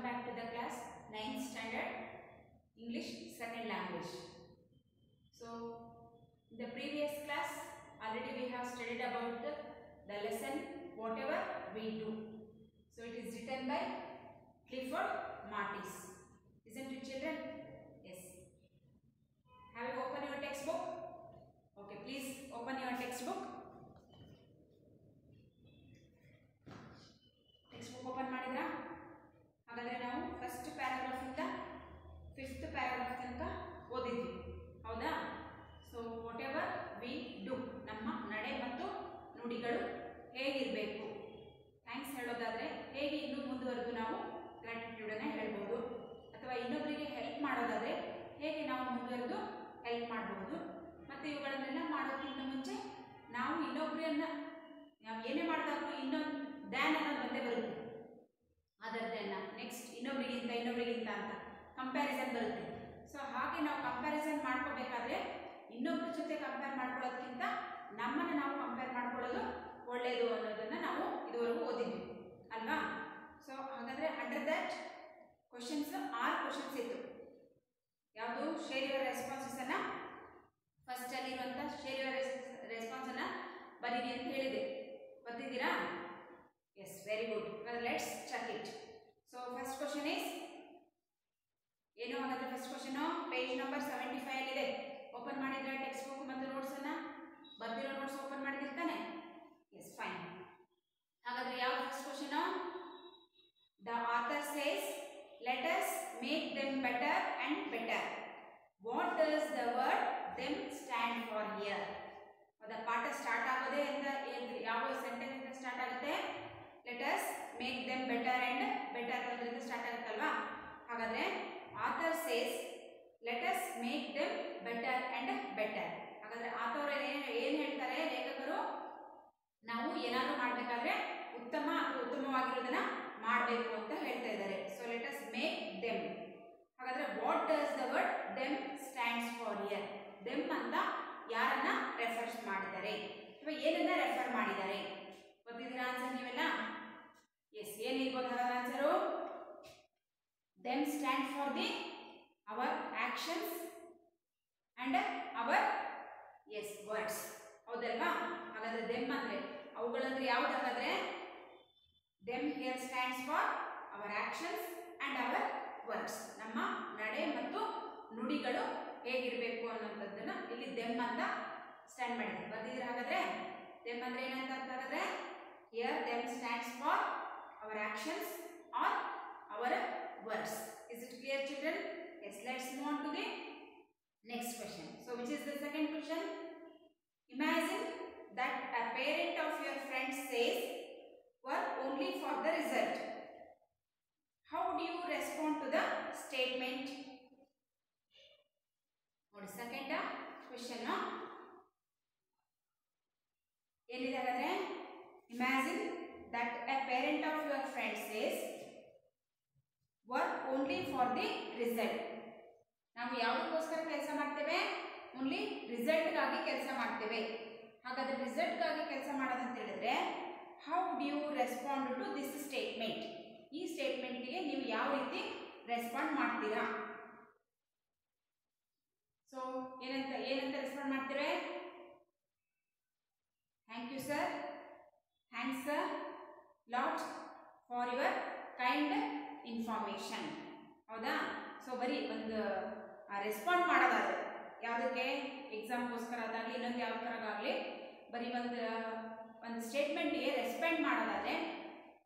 back to the class 9th standard English second language. So in the previous class already we have studied about the lesson whatever we do. So it is written by Clifford Martis. Isn't it, children? Yes. Have you opened your textbook? Okay, please open your textbook. Textbook open ಮಾಡಿದ್ರಾ? ಹಾಗಾದ್ರೆ ನಾವು first paragraph ಇಂದ fifth paragraph ತನಕ ಓದಿದ್ವಿ ಹೌದಾ? So whatever we do, ನಮ್ಮ ನಡೆ ಮತ್ತು ನುಡಿಗಳು ಹೇಗಿರಬೇಕು, ಥ್ಯಾಂಕ್ಸ್ ಹೇಳೋದಾದರೆ ಹೇಗೆ ಇನ್ನೂ ಮುಂದುವರೆದು ನಾವು ಗ್ರ್ಯಾಟಿಟ್ಯೂಡನ್ನು ಹೇಳ್ಬೋದು, ಅಥವಾ ಇನ್ನೊಬ್ಬರಿಗೆ ಹೆಲ್ಪ್ ಮಾಡೋದಾದರೆ ಹೇಗೆ ನಾವು ಮುಂದುವರೆದು ಹೆಲ್ಪ್ ಮಾಡ್ಬೋದು, ಮತ್ತು ಇವುಗಳನ್ನೆಲ್ಲ ಮಾಡೋದಕ್ಕಿಂತ ಮುಂಚೆ ನಾವು ಇನ್ನೊಬ್ಬರನ್ನ ನಾವು ಏನೇ ಮಾಡಿದಾಗಲೂ ಇನ್ನೊಂದು ದ್ಯಾನ್ ಅನ್ನೋದು ಬಂದೇ ಬರುತ್ತೆ. ಅದರದ್ದನ್ನು ನೆಕ್ಸ್ಟ್ ಇನ್ನೊಬ್ರಿಗಿಂತ ಅಂತ ಕಂಪ್ಯಾರಿಸನ್ ಬರುತ್ತೆ. ಸೊ ಹಾಗೆ ನಾವು ಕಂಪ್ಯಾರಿಸನ್ ಮಾಡ್ಕೋಬೇಕಾದ್ರೆ ಇನ್ನೊಬ್ಬರ ಜೊತೆ ಕಂಪೇರ್ ಮಾಡ್ಕೊಳ್ಳೋದಕ್ಕಿಂತ ನಮ್ಮನ್ನು ನಾವು ಕಂಪೇರ್ ಮಾಡ್ಕೊಳ್ಳೋದು ಒಳ್ಳೆಯದು ಅನ್ನೋದನ್ನು ನಾವು ಇದುವರೆಗೂ ಓದಿದ್ವಿ ಅಲ್ವಾ? ಸೊ ಹಾಗಾದರೆ ಅಂಡರ್ ದ್ಯಾಟ್ ಕ್ವಶನ್ಸ್ 6 ಕ್ವಶನ್ಸ್ ಇತ್ತು. ಯಾವುದು? ಶೇರ್ ಯುವರ್ ರೆಸ್ಪಾನ್ಸಸನ್ನು ಫಸ್ಟಲ್ಲಿರುವಂಥ ಶೇರ್ ಯುವರ್ ರೆಸ್ಪಾನ್ಸನ್ನು ಬರೀರಿ ಅಂತ ಹೇಳಿದೆ. ಬರ್ತಿದ್ದೀರಾ? Yes, very good. Let's check it. So first question is ಏನು? ಹಾಗಾದರೆ ಫಸ್ಟ್ ಕ್ವಶನು ಪೇಜ್ ನಂಬರ್ 75 ಅಲ್ಲಿದೆ. ಓಪನ್ ಮಾಡಿದ್ರೆ ಟೆಕ್ಸ್ಟ್ ಬುಕ್ ಮತ್ತು ನೋಟ್ಸನ್ನು ಬರ್ದಿರೋ ನೋಟ್ಸ್ ಓಪನ್ ಮಾಡಿದಿರ್ತಾನೆ? Yes, fine. ಹಾಗಾದರೆ ಯಾವ first question? The author says let us make them better and better. What does the word them stand for here? ಅದ ಪಾಠ ಸ್ಟಾರ್ಟ್ ಆಗೋದೇ ಅಂತ ಯಾವ ಸೆಂಟೆನ್ಸ್ ಇಂದ ಸ್ಟಾರ್ಟ್ ಆಗುತ್ತೆ? Let us make them better and better ಅನ್ನೋದ್ರಿಂದ ಸ್ಟಾರ್ಟ್ ಆಗುತ್ತಲ್ವಾ? ಹಾಗಾದರೆ author says let us make them better and better. ಹಾಗಾದರೆ ಆಥರ್ ಏನು ಹೇಳ್ತಾರೆ ಲೇಖಕರು? ನಾವು ಏನಾದರೂ ಮಾಡಬೇಕಾದ್ರೆ ಉತ್ತಮ ಅಥವಾ ಉತ್ತಮವಾಗಿರೋದನ್ನು ಮಾಡಬೇಕು ಅಂತ ಹೇಳ್ತಾ ಇದ್ದಾರೆ. So let us make them. ಹಾಗಾದರೆ what does the word them stands for here? Them ಅಂತ ಯಾರನ್ನ ರೆಫರ್ಸ್ ಮಾಡಿದ್ದಾರೆ ಅಥವಾ ಏನನ್ನ ರೆಫರ್ ಮಾಡಿದ್ದಾರೆ? ಗೊತ್ತಿದ್ದೀರಾ ಆನ್ಸರ್ ನೀವೆಲ್ಲ? ಎಸ್, ಏನಿರ್ಬೋದು ಹಾಗಾದ್ರೆ answer? Them stand for the our actions and our words. ಹೌದಲ್ವಾ? ಹಾಗಾದ್ರೆ ದೆಮ್ ಅಂದರೆ ಅವುಗಳಂದ್ರೆ ಯಾವುದಾಗಾದ್ರೆ them here stands for our actions and our words. ನಮ್ಮ ನಡೆ ಮತ್ತು ನುಡಿಗಳು ಹೇಗಿರಬೇಕು ಅನ್ನೋಂಥದ್ದನ್ನು ಇಲ್ಲಿ ದೆಮ್ ಅಂತ ಸ್ಟ್ಯಾಂಡ್ ಮಾಡಿದೆ. ಬರ್ದಿದ್ರೆ ಹಾಗಾದ್ರೆ ದೆಮ್ ಅಂದರೆ ಏನಂತ ಅರ್ಥ? ಹಾಗಾದ್ರೆ here them stands for our actions are our words. Is it clear children? Yes, let's move on to the next question. So which is the second question? Imagine that a parent of your friend says work only for the result. How do you respond to the statement? What is second question? ಏನಿದೆ ಹಾಗಾದ್ರೆ? Imagine that a parent of your friend says work only for the result. ನಾವು ಯಾವುದಕ್ಕೋಸ್ಕರ ಕೆಲಸ ಮಾಡ್ತೇವೆ? Only ರಿಸಲ್ಟ್ಗಾಗಿ ಕೆಲಸ ಮಾಡ್ತೇವೆ. ಹಾಗಾದರೆ ರಿಸಲ್ಟ್ಗಾಗಿ ಕೆಲಸ ಮಾಡೋದಂತ ಹೇಳಿದ್ರೆ how do you respond to this statement? ಈ ಸ್ಟೇಟ್ಮೆಂಟಿಗೆ ನೀವು ಯಾವ ರೀತಿ ರೆಸ್ಪಾಂಡ್ ಮಾಡ್ತೀರಾ? ಸೊ ಏನಂತ ರೆಸ್ಪಾಂಡ್ ಮಾಡ್ತೇವೆ? Thank you sir, thanks sir lot for your kind information. ಹೌದಾ? ಸೊ ಬರೀ ಒಂದು ರೆಸ್ಪಾಂಡ್ ಮಾಡೋದಾದರೆ ಯಾವುದಕ್ಕೆ? ಎಕ್ಸಾಮ್ಗೋಸ್ಕರ ಅದಾಗಲಿ ಇನ್ನೊಂದು ಯಾವ ಥರಗಾಗಲಿ ಬರೀ ಒಂದು ಸ್ಟೇಟ್ಮೆಂಟಿಗೆ ರೆಸ್ಪಾಂಡ್ ಮಾಡೋದಾದರೆ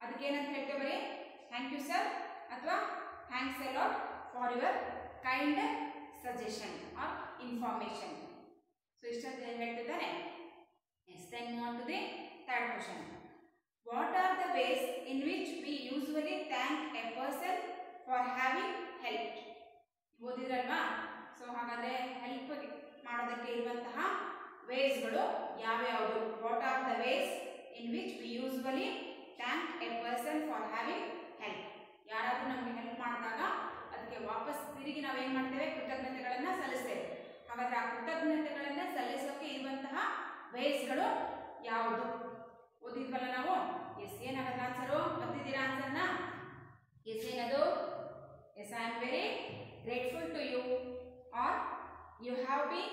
ಅದಕ್ಕೆ ಏನಂತ ಹೇಳ್ತೇವೆ? ಬರೀ ಥ್ಯಾಂಕ್ ಯು ಸರ್ ಅಥವಾ thanks a lot for your kind suggestion or information. So ಇಷ್ಟೊಂದು ಹೇಳ್ತಿದ್ದಾನೆ. Yes, then move on to the third question. What are the ways in which we usually thank a person for having help? ಓದಿದ್ರಲ್ವಾ? So ಹಾಗಾದರೆ help ಮಾಡೋದಕ್ಕೆ ಇರುವಂತಹ ವೇಸ್ಗಳು ಯಾವ್ಯಾವುದು? What are the ways in which we usually thank a person for having help? ಯಾರಾದರೂ ನಮಗೆ help ಮಾಡಿದಾಗ ಅದಕ್ಕೆ ವಾಪಸ್ ತಿರುಗಿ ನಾವೇನು ಮಾಡ್ತೇವೆ? ಕೃತಜ್ಞತೆಗಳನ್ನು ಸಲ್ಲಿಸ್ತೇವೆ. ಹಾಗಾದರೆ ಆ ಕೃತಜ್ಞತೆಗಳನ್ನು ಸಲ್ಲಿಸೋಕೆ ಇರುವಂತಹ ವೇಸ್ಗಳು ಯಾವುದು? ಓದಿದ್ವಲ್ಲ ನಾವು? ಎಸ್, ಏನಾಗುತ್ತೆ ಆನ್ಸರು? ಗೊತ್ತಿದ್ದೀರಾ ಆನ್ಸರ್ನ? ಎಸ್, ಏನದು? Yes, I am very grateful to you, or you have been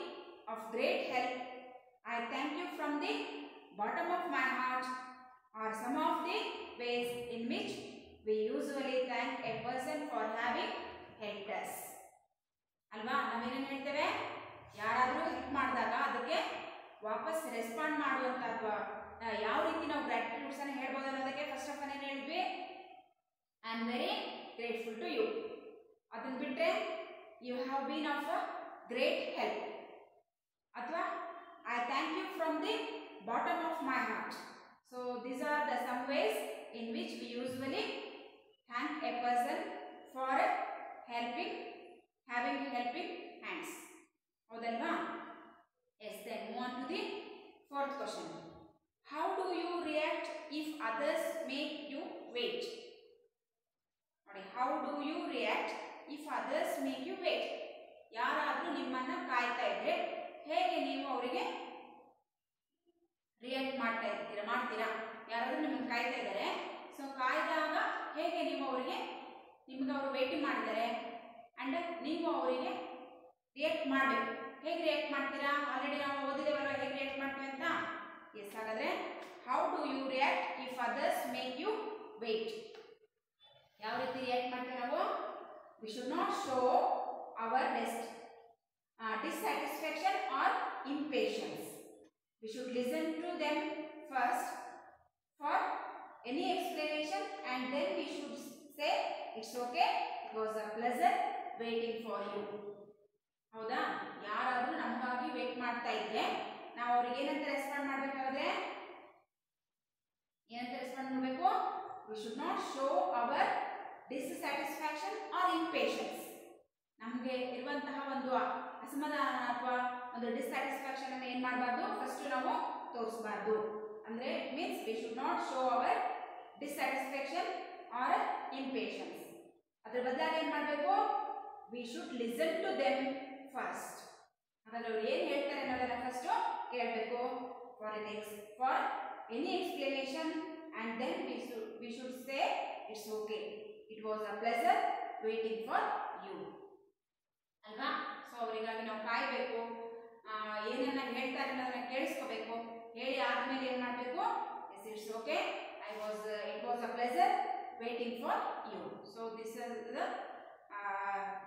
of great help. I thank you from the bottom of my heart, are some of the ways in which we usually thank a person for having helped us. ಅಲ್ವಾ, ನಾವೇನೇನು ಹೇಳ್ತೇವೆ, ಯಾರಾದರೂ help ಮಾಡಿದಾಗ ಅದಕ್ಕೆ ವಾಪಸ್ respond ಮಾಡುವಂತ ಅಥವಾ ಯಾವ ರೀತಿ ನಾವು ಗ್ರಾಟಿಟ್ಯೂಡ್ಸ್ ಅನ್ನು ಹೇಳ್ಬೋದು ಅನ್ನೋದಕ್ಕೆ ಫಸ್ಟ್ ಆಫ್ ಆಲ್ ಏನು ಹೇಳಿದ್ವಿ, I am very grateful to you. ಅದನ್ನು ಬಿಟ್ಟರೆ you have been of a great help, ಅಥವಾ I thank you from the bottom of my heart. So these are the some ways in which we usually thank a person for helping, having helping hands. ಹೌದಲ್ವಾ? Yes, then move on to the fourth question. How do you react if others make you wait? ನೋಡಿ, how do you react if others make you wait? ಯಾರಾದರೂ ನಿಮ್ಮನ್ನ ಕಾಯ್ತಾ ಇದ್ರೆ ಹೇಗೆ ನೀವು ಅವರಿಗೆ react ಮಾಡ್ತೀರಾ? ಯಾರಾದರೂ ನಿಮ್ಮನ್ನು ಕಾಯ್ತಾ ಇದ್ದಾರೆ, ಸೊ ಕಾಯ್ದಾಗ ಹೇಗೆ ನೀವು ಅವರಿಗೆ, ನಿಮ್ಗೆ ಅವರು ವೇಟಿಂಗ್ ಮಾಡಿದ್ದಾರೆ ಅಂಡ್ ನೀವು ಅವರಿಗೆ ರಿಯಾಕ್ಟ್ ಮಾಡಬೇಕು. ಹೇಗೆ ರಿಯಾಕ್ಟ್ ಮಾಡ್ತೀರಾ? ಆಲ್ರೆಡಿ ನಾವು ಓದಿದೇವಲ್ವ ಹೇಗೆ ರಿಯಾಕ್ಟ್ ಮಾಡ್ತೀವಿ ಅಂತ. ಎಸ್, ಹಾಗಾದ್ರೆ how do you react if others make you wait? ಯಾವ ರೀತಿ ರಿಯಾಕ್ಟ್ ಮಾಡ್ತೀವಿ ನಾವು? We should not show our dissatisfaction or impatience. We should listen to them first for any explanation and then we should say it's okay, it was a pleasure waiting for you. ಹೌದಾ? ಯಾರಾದರೂ ನಮಗಾಗಿ wait ಮಾಡ್ತಾ ಇದ್ರೆ ನಾವು ಅವ್ರಿಗೆ ಏನಂತ respond ಮಾಡಬೇಕಾದ್ರೆ, ಏನಂತ ರೆಸ್ಪಾಂಡ್ ಮಾಡಬೇಕು? We should not show our dissatisfaction or impatience. ನಮಗೆ ಇರುವಂತಹ ಒಂದು ಅಸಮಾಧಾನ ಅಥವಾ ಒಂದು ಡಿಸ್ಸ್ಯಾಟಿಸ್ಫ್ಯಾಕ್ಷನ್ ಅನ್ನು ಏನು ಮಾಡಬಾರ್ದು, ಫಸ್ಟ್ ನಾವು ತೋರಿಸಬಾರ್ದು. ಅಂದರೆ it means we should not show our dissatisfaction or impatience. ಅದರ ಬದಲಾಗಿ ಏನು ಮಾಡಬೇಕು? We should listen to them first. ಹಾಗಾದ್ರೆ ಅವ್ರು ಏನು ಹೇಳ್ತಾರೆ ಅನ್ನೋದನ್ನ ಫಸ್ಟು ಕೇಳಬೇಕು. For any explanation and then we should say it's okay, it was a pleasure waiting for you. ಅಲ್ವಾ? ಸೊ ಅವರಿಗಾಗಿ ನಾವು ಕಾಯಬೇಕು, ಏನನ್ನ ಹೇಳ್ತಾರೆ ಅನ್ನೋದನ್ನ ಕೇಳಿಸ್ಕೋಬೇಕು. ಹೇಳಿ ಆದ್ಮೇಲೆ ಏನು ಮಾಡಬೇಕು? Yes, it's okay, it was a pleasure waiting for you. So this is the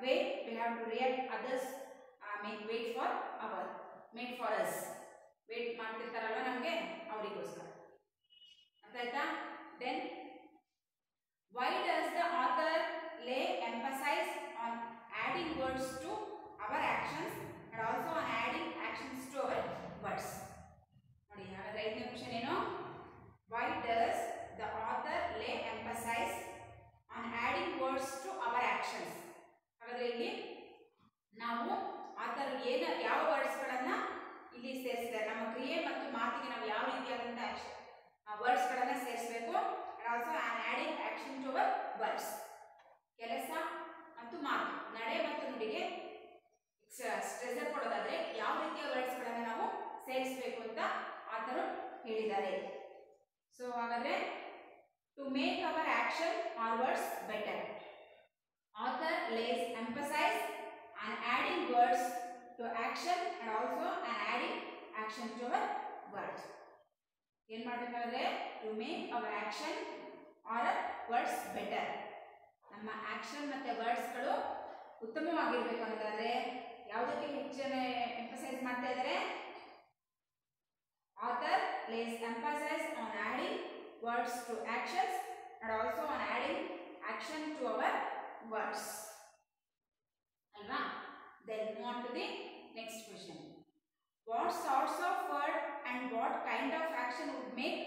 way we have to react. Others make wait for us. Wait ಮಾಡ್ತಿರ್ತಾರಲ್ವ ನಮಗೆ, ಅವರಿಗೋಸ್ಕರ. ಅರ್ಥ ಆಯ್ತಾ? Then why does the author lay emphasis on adding words to our actions and also on adding actions to our words? ನೋಡಿ, ಹಾಗಾದ್ರೆ ಐದನೇ question ಏನು? Why does the author lay emphasis on adding words to our actions? ಹಾಗಾದ್ರೆ ಇಲ್ಲಿ ನಾವು author ಯಾವ ವರ್ಡ್ಸ್ಗಳನ್ನು ಇಲ್ಲಿ ಸೇರಿಸಿದ್ದಾರೆ, ನಮ್ಮ ಕ್ರಿಯೆ ಮತ್ತು ಮಾತಿಗೆ ನಾವು ಯಾವ ರೀತಿಯಾದಂಥ ವರ್ಡ್ಸ್ಗಳನ್ನು ಸೇರಿಸಬೇಕು. And also adding action to our words. ಕೆಲಸ ಮತ್ತು ಮಾತು, ನಡೆ ಮತ್ತು ನುಡಿಗೆ ಸ್ಟ್ರೆಸರ್ ಕೊಡೋದಾದ್ರೆ ಯಾವ ರೀತಿಯ ವರ್ಡ್ಸ್ಗಳನ್ನು ನಾವು ಸೇರಿಸಬೇಕು ಅಂತ ಆಥರು ಹೇಳಿದ್ದಾರೆ. ಸೊ ಹಾಗಾದ್ರೆ to make our action or words better, author lays emphasis on adding words to action and also on adding action to our words. ಏನು ಮಾಡಬೇಕಾದ್ರೆ to make our action or words better, ನಮ್ಮ action ಮತ್ತು ವರ್ಡ್ಸ್ಗಳು ಉತ್ತಮವಾಗಿರಬೇಕು ಅನ್ನೋದಾದ್ರೆ ಯಾವುದಕ್ಕೆ ಹೆಚ್ಚಿನ emphasise ಮಾಡ್ತಾ ಇದ್ದಾರೆ? Author lays emphasis on adding words to actions and also on adding action to our words. Alva? Then move on to the next question. What sorts of word and what kind of action would make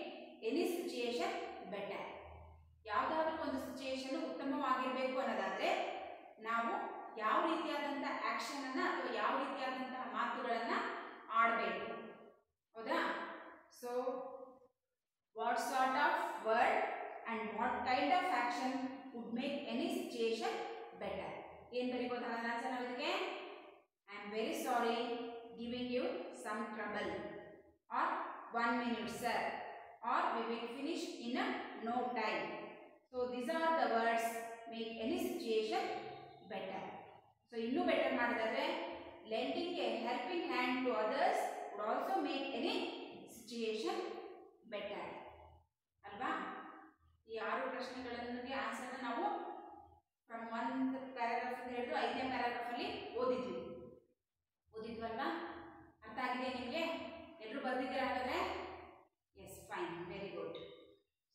any situation better? ಯಾವುದಾದ್ರೂ ಒಂದು situation ಉತ್ತಮವಾಗಿರಬೇಕು ಅನ್ನೋದಾದ್ರೆ ನಾವು ಯಾವ ರೀತಿಯಾದಂಥ action ಅನ್ನ ಅಥವಾ ಯಾವ ರೀತಿಯಾದಂತಹ ಮಾತುಗಳನ್ನ ಆಡಬೇಕು. ಹೌದಾ? So what sort of word and what kind of action would make any situation better? ಏನು ಬರೀಬಹುದು ಹಾಗಾದ್ರೆ ಆನ್ಸರ್ ನಾವು ಇದಕ್ಕೆ? I am very sorry giving you some trouble, or 1 minute sir, or we will finish in a no time. So these are the words make any situation better. So ಇನ್ನೂ better ಮಾಡೋದಾದ್ರೆ lending a helping hand to others would also make any situation better ಅಲ್ವಾ. ಈ 6 ಪ್ರಶ್ನೆಗಳಿಗೆ ಆನ್ಸರ್ನ ನಾವು from 1 paragraph ಅಂತ ಹಿಡಿದು 5ನೇ ಪ್ಯಾರಾಗ್ರಾಫಲ್ಲಿ ಓದಿದ್ವಲ್ವಾ. ಅರ್ಥ ಆಗಿದೆ ನಿಮಗೆ? ಎಲ್ಲರೂ ಬರ್ದಿದ್ದೀರಾ ಹಾಗಾದ್ರೆ? Yes, fine, very good.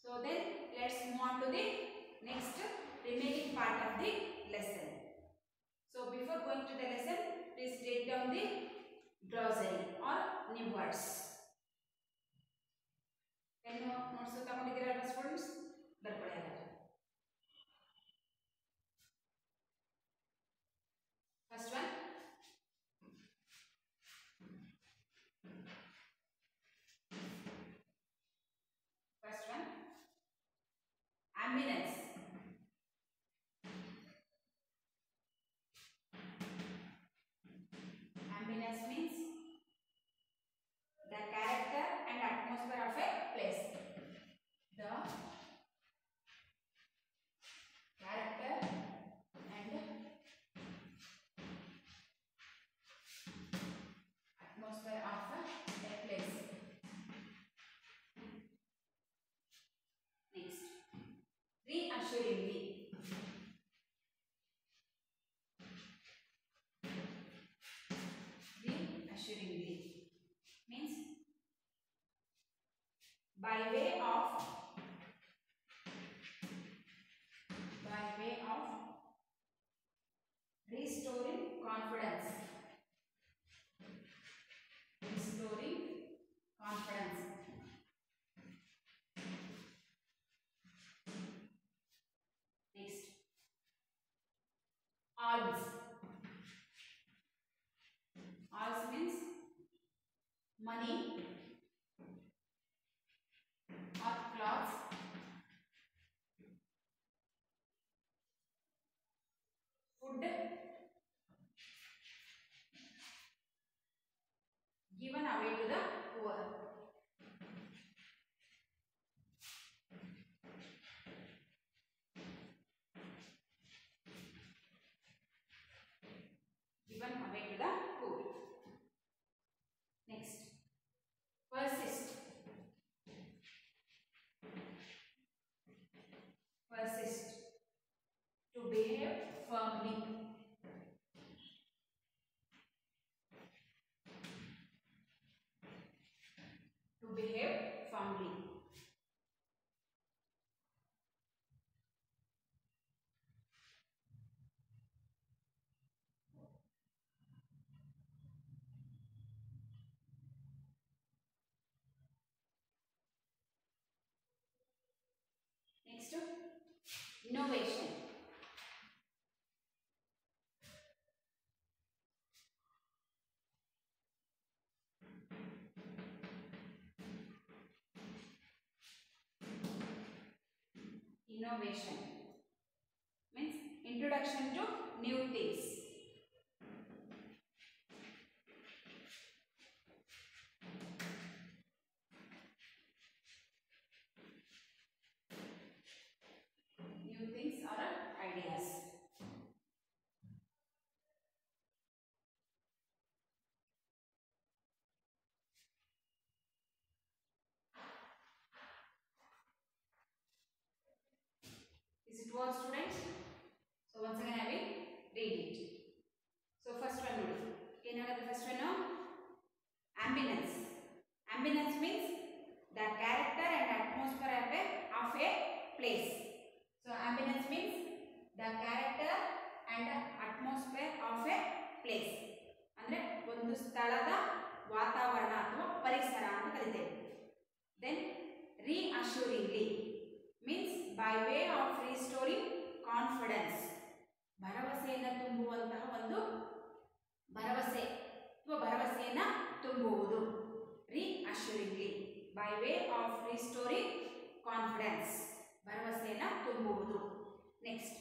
So then let's move on to the next remaining part of the lesson. So before going to the lesson, please take down the glossary or new words. Can you notes ತಗೊಂಡಿದ್ದೀರಾ students? ಬರ್ಕೊಳ್ಳಿ ಹಾಗಾದ್ರೆ. First one, ambulance. Ambulance means the character and atmosphere of a place. The character and atmosphere of a place. Next, reassuringly. Reassuringly means by way of restoring confidence. Restoring confidence. Next, alms. Alms means money or clothes, food given away to the poor. Given away to the poor. Next, persist. Persist, to behave firmly. To behave firmly. Next, innovation. Innovation means introduction to new things. New things or ideas. Is it was, students? So once again I will read it. So first one ನೋಡಿ. ಏನಾಗುತ್ತೆ first one? Ambulance. Ambulance means the character and atmosphere of a place. So ambulance means the character and atmosphere of a place. ಅಂದ್ರೆ ಒಂದು ಸ್ಥಳದ ವಾತಾವರಣ ಅಥವಾ ಪರಿಸರ ಅಂತ ಕರೀತೇವೆ. Then reassuringly means by way of restoring confidence. ಭರವಸೆಯನ್ನು ತುಂಬುವಂತಹ ಒಂದು ಭರವಸೆಯನ್ನು ತುಂಬುವುದು. reassuringly by way of restoring confidence. ಭರವಸೆಯನ್ನು ತುಂಬುವುದು. Next,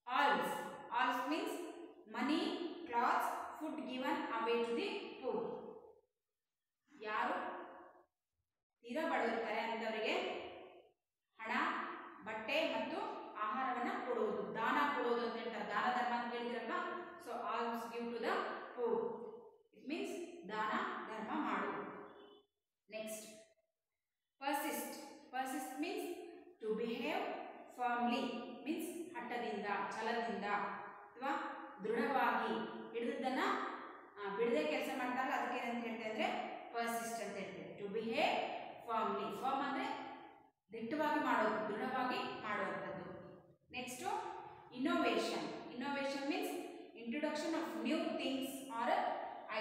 alms. Alms means money, clothes, food given away to the poor. ಯಾರು ತೀರಾ ಬಡವಿರ್ತಾರೆ ಅಂತವರಿಗೆ ಹಣ, ಬಟ್ಟೆ ಮತ್ತು ಆಹಾರವನ್ನು ಕೊಡುವುದು, ದಾನ ಕೊಡುವುದು ಅಂತ ಹೇಳ್ತಾರೆ. ದಾನ ಧರ್ಮ ಅಂತ ಹೇಳಿದ್ರೆ ಫರ್ಮ್ಲಿ ಮೀನ್ಸ್ ಹಠದಿಂದ, ಛಲದಿಂದ ಅಥವಾ ದೃಢವಾಗಿ ಹಿಡಿದದ್ದನ್ನು ಬಿಡದೆ ಕೆಲಸ ಮಾಡ್ತಾರಲ್ಲ ಅದಕ್ಕೆ ಏನಂತ ಹೇಳ್ತಾ ಇದ್ರೆ ಪರ್ಸಿಸ್ಟ್ ಅಂತ ಹೇಳ್ತೇವೆ. ಟು ಬಿಹೇವ್ ಫರ್ಮ್ಲಿ, ಫರ್ಮ್ ಅಂದರೆ ದಿಟ್ಟವಾಗಿ ಮಾಡೋದು, ದೃಢವಾಗಿ ಮಾಡುವಂಥದ್ದು. Next innovation. Innovation means introduction of new things are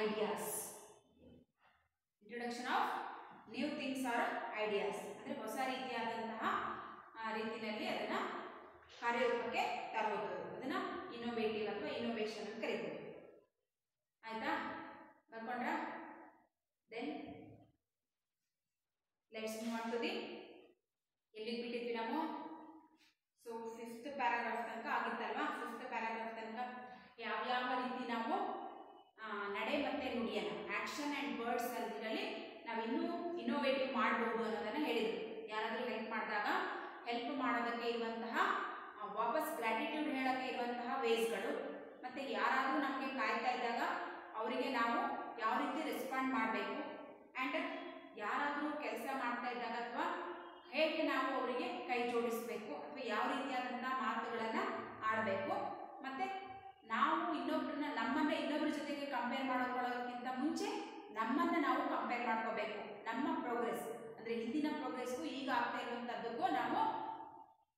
ideas. Introduction of new things are ideas ಅಂದರೆ ಹೊಸ ರೀತಿಯಾದಂತಹ ರೀತಿಯಲ್ಲಿ ಅದನ್ನು ಕಾರ್ಯರೂಪಕ್ಕೆ ತರುವುದು, ಅದನ್ನು ಇನ್ನೋವೇಟಿವ್ ಅಥವಾ ಇನ್ನೋವೇಷನ್ ಅಂತ ಕರಿತೀವಿ. ಆಯ್ತಾ, ಬರ್ಕೊಂಡ್ರ? Then let's move on to the, ಎಲ್ಲಿಗೆ ಬಿಟ್ಟಿದ್ವಿ ನಾವು? ಸೊ ಫಿಫ್ತ್ ಪ್ಯಾರಾಗ್ರಾಫ್ ತನಕ ಆಗಿತ್ತಲ್ವಾ? ಫಿಫ್ತ್ ಪ್ಯಾರಾಗ್ರಾಫ್ ತನಕ ಯಾವ್ಯಾವ ರೀತಿ ನಾವು ನಡೆ ಮತ್ತು ನುಡಿಯನ್ನು, ಆ್ಯಕ್ಷನ್ ಆ್ಯಂಡ್ ವರ್ಡ್ಸ್ ಅಂತೇಳಿ ನಾವು ಇನ್ನೂ ಇನ್ನೋವೇಟಿವ್ ಮಾಡಬಹುದು ಅನ್ನೋದನ್ನು ಹೇಳಿದರು. ಯಾರಾದರೂ ಹೆಲ್ಪ್ ಮಾಡಿದಾಗ ಹೆಲ್ಪ್ ಮಾಡೋದಕ್ಕೆ ಇರುವಂತಹ ವಾಪಸ್ ಗ್ರ್ಯಾಟಿಟ್ಯೂಡ್ ಹೇಳೋಕ್ಕೆ ಇರುವಂತಹ ವೇಸ್ಗಳು, ಮತ್ತು ಯಾರಾದರೂ ನಮಗೆ ಕಾಯ್ತಾ ಇದ್ದಾಗ ಅವರಿಗೆ ನಾವು ಯಾವ ರೀತಿ ರೆಸ್ಪಾಂಡ್ ಮಾಡಬೇಕು, ಆ್ಯಂಡ್ ಯಾರಾದರೂ ಕೆಲಸ ಮಾಡ್ತಾ ಇದ್ದಾಗ ಅಥವಾ ಹೇಗೆ ನಾವು ಅವರಿಗೆ ಕೈ ಜೋಡಿಸಬೇಕು ಅಥವಾ ಯಾವ ರೀತಿಯಾದಂಥ ಮಾತುಗಳನ್ನು ಆಡಬೇಕು, ಮತ್ತು ನಾವು ಇನ್ನೊಬ್ಬರನ್ನ ನಮ್ಮನ್ನು ಇನ್ನೊಬ್ಬರ ಜೊತೆಗೆ ಕಂಪೇರ್ ಮಾಡ್ಕೊಳ್ಳೋದಕ್ಕಿಂತ ಮುಂಚೆ ನಮ್ಮನ್ನು ನಾವು ಕಂಪೇರ್ ಮಾಡ್ಕೋಬೇಕು. ನಮ್ಮ ಪ್ರೋಗ್ರೆಸ್ ಅಂದರೆ ಹಿಂದಿನ ಪ್ರೋಗ್ರೆಸ್ಗೂ ಈಗ ಆಗ್ತಾ ಇರುವಂಥದ್ದಕ್ಕೂ ನಾವು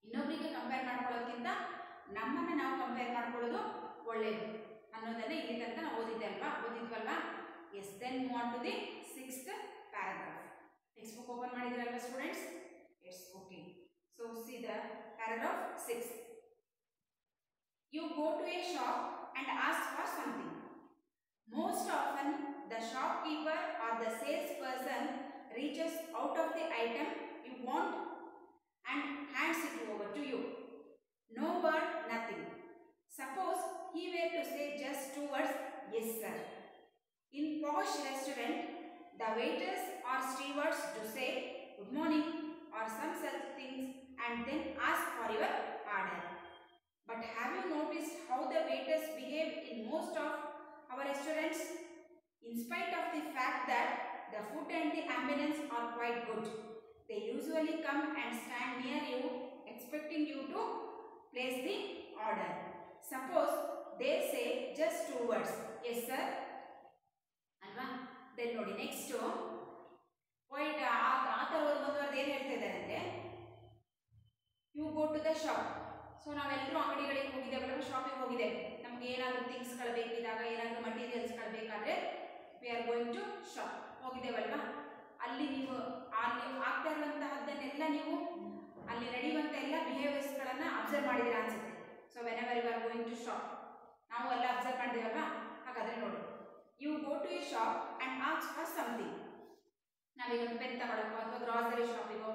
ಇನ್ನೊಬ್ಬರಿಗೆ ಕಂಪೇರ್ ಮಾಡ್ಕೊಳ್ಳೋದಕ್ಕಿಂತ ನಮ್ಮನ್ನು ನಾವು ಕಂಪೇರ್ ಮಾಡ್ಕೊಳ್ಳೋದು ಒಳ್ಳೆಯದು ಅನ್ನೋದನ್ನೇ ಇಲ್ಲಿ ತನಕ ನಾವು ಓದಿದ್ವಲ್ವಾ? Yes, then move on to the sixth paragraph. Textbook open ಮಾಡಿದ್ರಲ್ವಾ students? It's okay. So see the paragraph 6. You go to a shop and ask for something. Most often, the shopkeeper or the salesperson reaches out of the item you want and hands it over to you. No word, nothing. Suppose he were to say just 2 words, yes sir. In posh restaurant, the waiters or stewards to say good morning or some such things and then ask for your order. But have you noticed how the waiters behave in most of our restaurants? In spite of the fact that the food and the ambience are quite good, they usually come and stand near you expecting you to place the order. Suppose they say just 2 words, yes sir. Alva? Then nodi next point ಆತರ ಓದುವಂತವರು ಏನು ಹೇಳ್ತಾ ಇದ್ದಾರೆ ಅಂದರೆ, you go to the shop. So ನಾವೆಲ್ಲರೂ ಅಂಗಡಿಗಳಿಗೆ ಹೋಗಿದ್ದೇವಲ್ಲ, ಶಾಪಿಗೆ ಹೋಗಿದ್ದೇವೆ. ನಮಗೆ ಏನಾದರೂ ಥಿಂಗ್ಸ್ಗಳು ಬೇಕಿದ್ದಾಗ, ಏನಾದರೂ ಮಟೀರಿಯಲ್ಸ್ಗಳು ಬೇಕಾದರೆ we are going to shop ಹೋಗಿದ್ದೇವಲ್ವಾ? ಅಲ್ಲಿ ನೀವು ಆಗ್ತಾ ಇರುವಂತಹದ್ದನ್ನೆಲ್ಲ ನೀವು ಅಲ್ಲಿ ನಡೆಯುವಂಥ ಎಲ್ಲ ಬಿಹೇವಿಯರ್ಸ್ಗಳನ್ನು ಅಬ್ಸರ್ವ್ ಮಾಡಿದ್ದೀರಾ ಅನ್ಸುತ್ತೆ. So whenever you are going to shop, ನಾವು ಎಲ್ಲ ಅಬ್ಸರ್ವ್ ಮಾಡಿದ್ದೇವಲ್ವಾ? ಹಾಗಾದರೆ ನೋಡಿ, you go to a shop and ask for something. ನಾವೀಗ ಒಂದು ಪೆನ್ ತಗೊಳ್ಳೋಕ್ಕೋ ಅಥವಾ ಗ್ರಾಸರಿ ಶಾಪಿಗೋ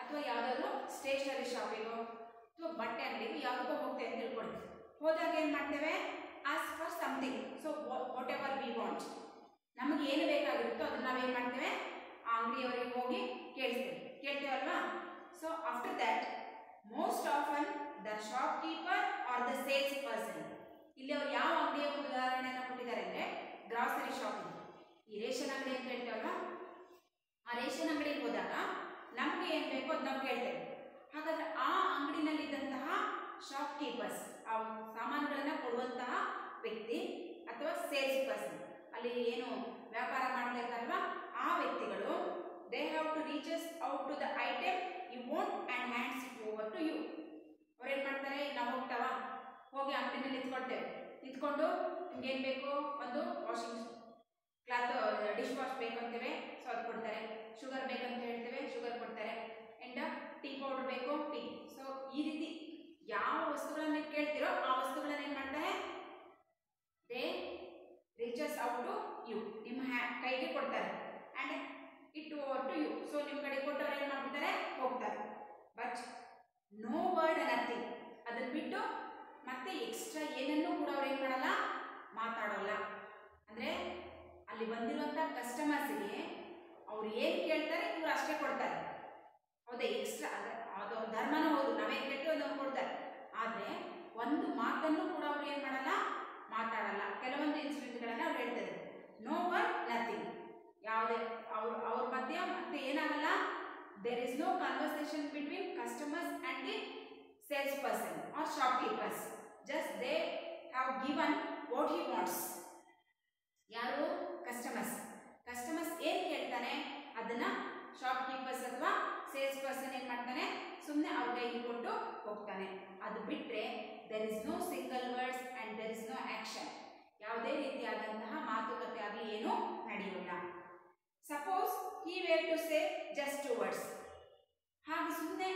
ಅಥವಾ ಯಾವುದಾದ್ರೂ ಸ್ಟೇಷನರಿ ಶಾಪಿಗೋ ಅಥವಾ ಬಟ್ಟೆ ಅಂಗಡಿಗೂ ಯಾವುದಕ್ಕೋ ಹೋಗ್ತೇವೆ ಅಂತ ತಿಳ್ಕೊಳ್ಳಿ. ಹೋದಾಗ ಏನು ಮಾಡ್ತೇವೆ? Ask for something. So whatever we want, ನಮಗೆ ಏನು ಬೇಕಾಗಿರುತ್ತೋ ಅದನ್ನು ನಾವೇನು ಮಾಡ್ತೇವೆ? ಆ ಅಂಗಡಿಯವರಿಗೆ ಹೋಗಿ ಕೇಳ್ತೇವಲ್ವಾ? So after that most often the shopkeeper or the sales person. ಇಲ್ಲಿ ಅವ್ರು ಯಾವ ಅಂಗಡಿಯ ಒಂದು ಉದಾಹರಣೆಯನ್ನು ಕೊಟ್ಟಿದ್ದಾರೆ ಅಂದರೆ ಗ್ರಾಸರಿ ಶಾಪಿಂಗ್. ಈ ರೇಷನ್ ಅಂಗಡಿ ಅಂತ ಹೇಳ್ತೇವಲ್ವಾ? ಆ ರೇಷನ್ ಅಂಗಡಿಗೆ ಹೋದಾಗ ನಮಗೆ ಏನು ಬೇಕೋ ಅದು ನಾವು ಕೇಳ್ತೇವೆ. ಹಾಗಾದರೆ ಆ ಅಂಗಡಿನಲ್ಲಿದ್ದಂತಹ ಶಾಪ್ ಕೀಪರ್ಸ್, ಆ ಸಾಮಾನುಗಳನ್ನು ಕೊಡುವಂತಹ ವ್ಯಕ್ತಿ ಅಥವಾ ಸೇಲ್ಸ್ ಪರ್ಸನ್, ಅಲ್ಲಿ ಏನು ವ್ಯಾಪಾರ ಮಾಡ್ತಾ ಇರ್ತಾರಲ್ವ ಆ ವ್ಯಕ್ತಿಗಳು, they have to reaches out to the item you want and hands it over to you. ಅವ್ರು ಏನು ಮಾಡ್ತಾರೆ? ನಾವು ಹೋಗಿ ಅಂಗಡಿನಲ್ಲಿ ನಿಂತ್ಕೊಂಡು ನಿಮ್ಗೆ ಏನು ಬೇಕು? ಒಂದು ವಾಷಿಂಗ್ ಕ್ಲಾತ್ ಡಿಶ್ ವಾಶ್ ಬೇಕು ಅಂತೇವೆ, ಸೊ ಅದು ಕೊಡ್ತಾರೆ. ಶುಗರ್ ಬೇಕಂತ ಹೇಳ್ತೇವೆ, ಶುಗರ್ ಕೊಡ್ತಾರೆ. ಆ್ಯಂಡ್ ಟೀ ಪೌಡರ್ ಬೇಕು, ಟೀ. ಸೊ ಈ ರೀತಿ ಯಾವ ವಸ್ತುಗಳನ್ನು ಕೇಳ್ತಿರೋ ಆ ವಸ್ತುಗಳನ್ನು ಏನು ಮಾಡ್ತಾರೆ? They reaches out to you, ನಿಮ್ಮ ಕೈಗೆ ಕೊಡ್ತಾರೆ. And it over to you. So ನಿಮ್ಮ ಕಡೆ ಕೊಟ್ಟವ್ರು ಏನು ಮಾಡ್ತಾರೆ? ಹೋಗ್ತಾರೆ. But no word nothing. ಅದನ್ನು ಬಿಟ್ಟು ಮತ್ತೆ ಎಕ್ಸ್ಟ್ರಾ ಏನನ್ನೂ ಕೂಡ ಅವ್ರು ಏನು ಮಾಡಲ್ಲ, ಮಾತಾಡೋಲ್ಲ. ಅಂದರೆ ಅಲ್ಲಿ ಬಂದಿರುವಂಥ ಕಸ್ಟಮರ್ಸಿಗೆ ಅವ್ರು ಏನು ಕೇಳ್ತಾರೆ ಇವರು ಅಷ್ಟೇ ಕೊಡ್ತಾರೆ. ಹೌದಾ? ಎಕ್ಸ್ಟ್ರಾ ಅಂದರೆ ಅದು ಧರ್ಮನೂ ಹೌದು, ನಾವೇನು ಕೇಳ್ತೀವಿ ಅದನ್ನು ಕೊಡ್ತಾರೆ. ಆದರೆ ಒಂದು ಮಾತನ್ನು ಕೂಡ ಅವ್ರು ಏನು ಮಾಡಲ್ಲ, ಮಾತಾಡಲ್ಲ. ಕೆಲವೊಂದು ಇನ್ಸಿಡೆಂಟ್ಗಳನ್ನು ಅವ್ರು ಹೇಳ್ತಾರೆ, ನೋ ವರ್ಡ್ ನಥಿಂಗ್. ಯಾವುದೇ ಅವ್ರ ಮಧ್ಯೆ ಮತ್ತೆ ಏನಾಗಲ್ಲ, there is no conversation between customers and the salesperson or shopkeepers. Just they have given what he wants. ಯಾರು ಕಸ್ಟಮರ್ಸ್ ಏನು ಕೇಳ್ತಾನೆ ಅದನ್ನ ಶಾಪ್ಕೀಪರ್ಸ್ ಅಥವಾ ಸೇಲ್ಸ್ ಪರ್ಸನ್ ಏನು ಮಾಡ್ತಾನೆ ಸುಮ್ಮನೆ ಅವ್ರ ಕೈಗೆ ಕೊಟ್ಟು ಹೋಗ್ತಾನೆ. ಅದು ಬಿಟ್ಟರೆ there is no single words and there is no action. ಯಾವುದೇ ರೀತಿಯಾದಂತಹ ಮಾತುಕತೆ ಆಗಲಿ ಏನೂ ನಡೆಯೋಲ್ಲ. Suppose he were to say just 2 words. ಹಾಗೆ ಸುಮ್ಮನೆ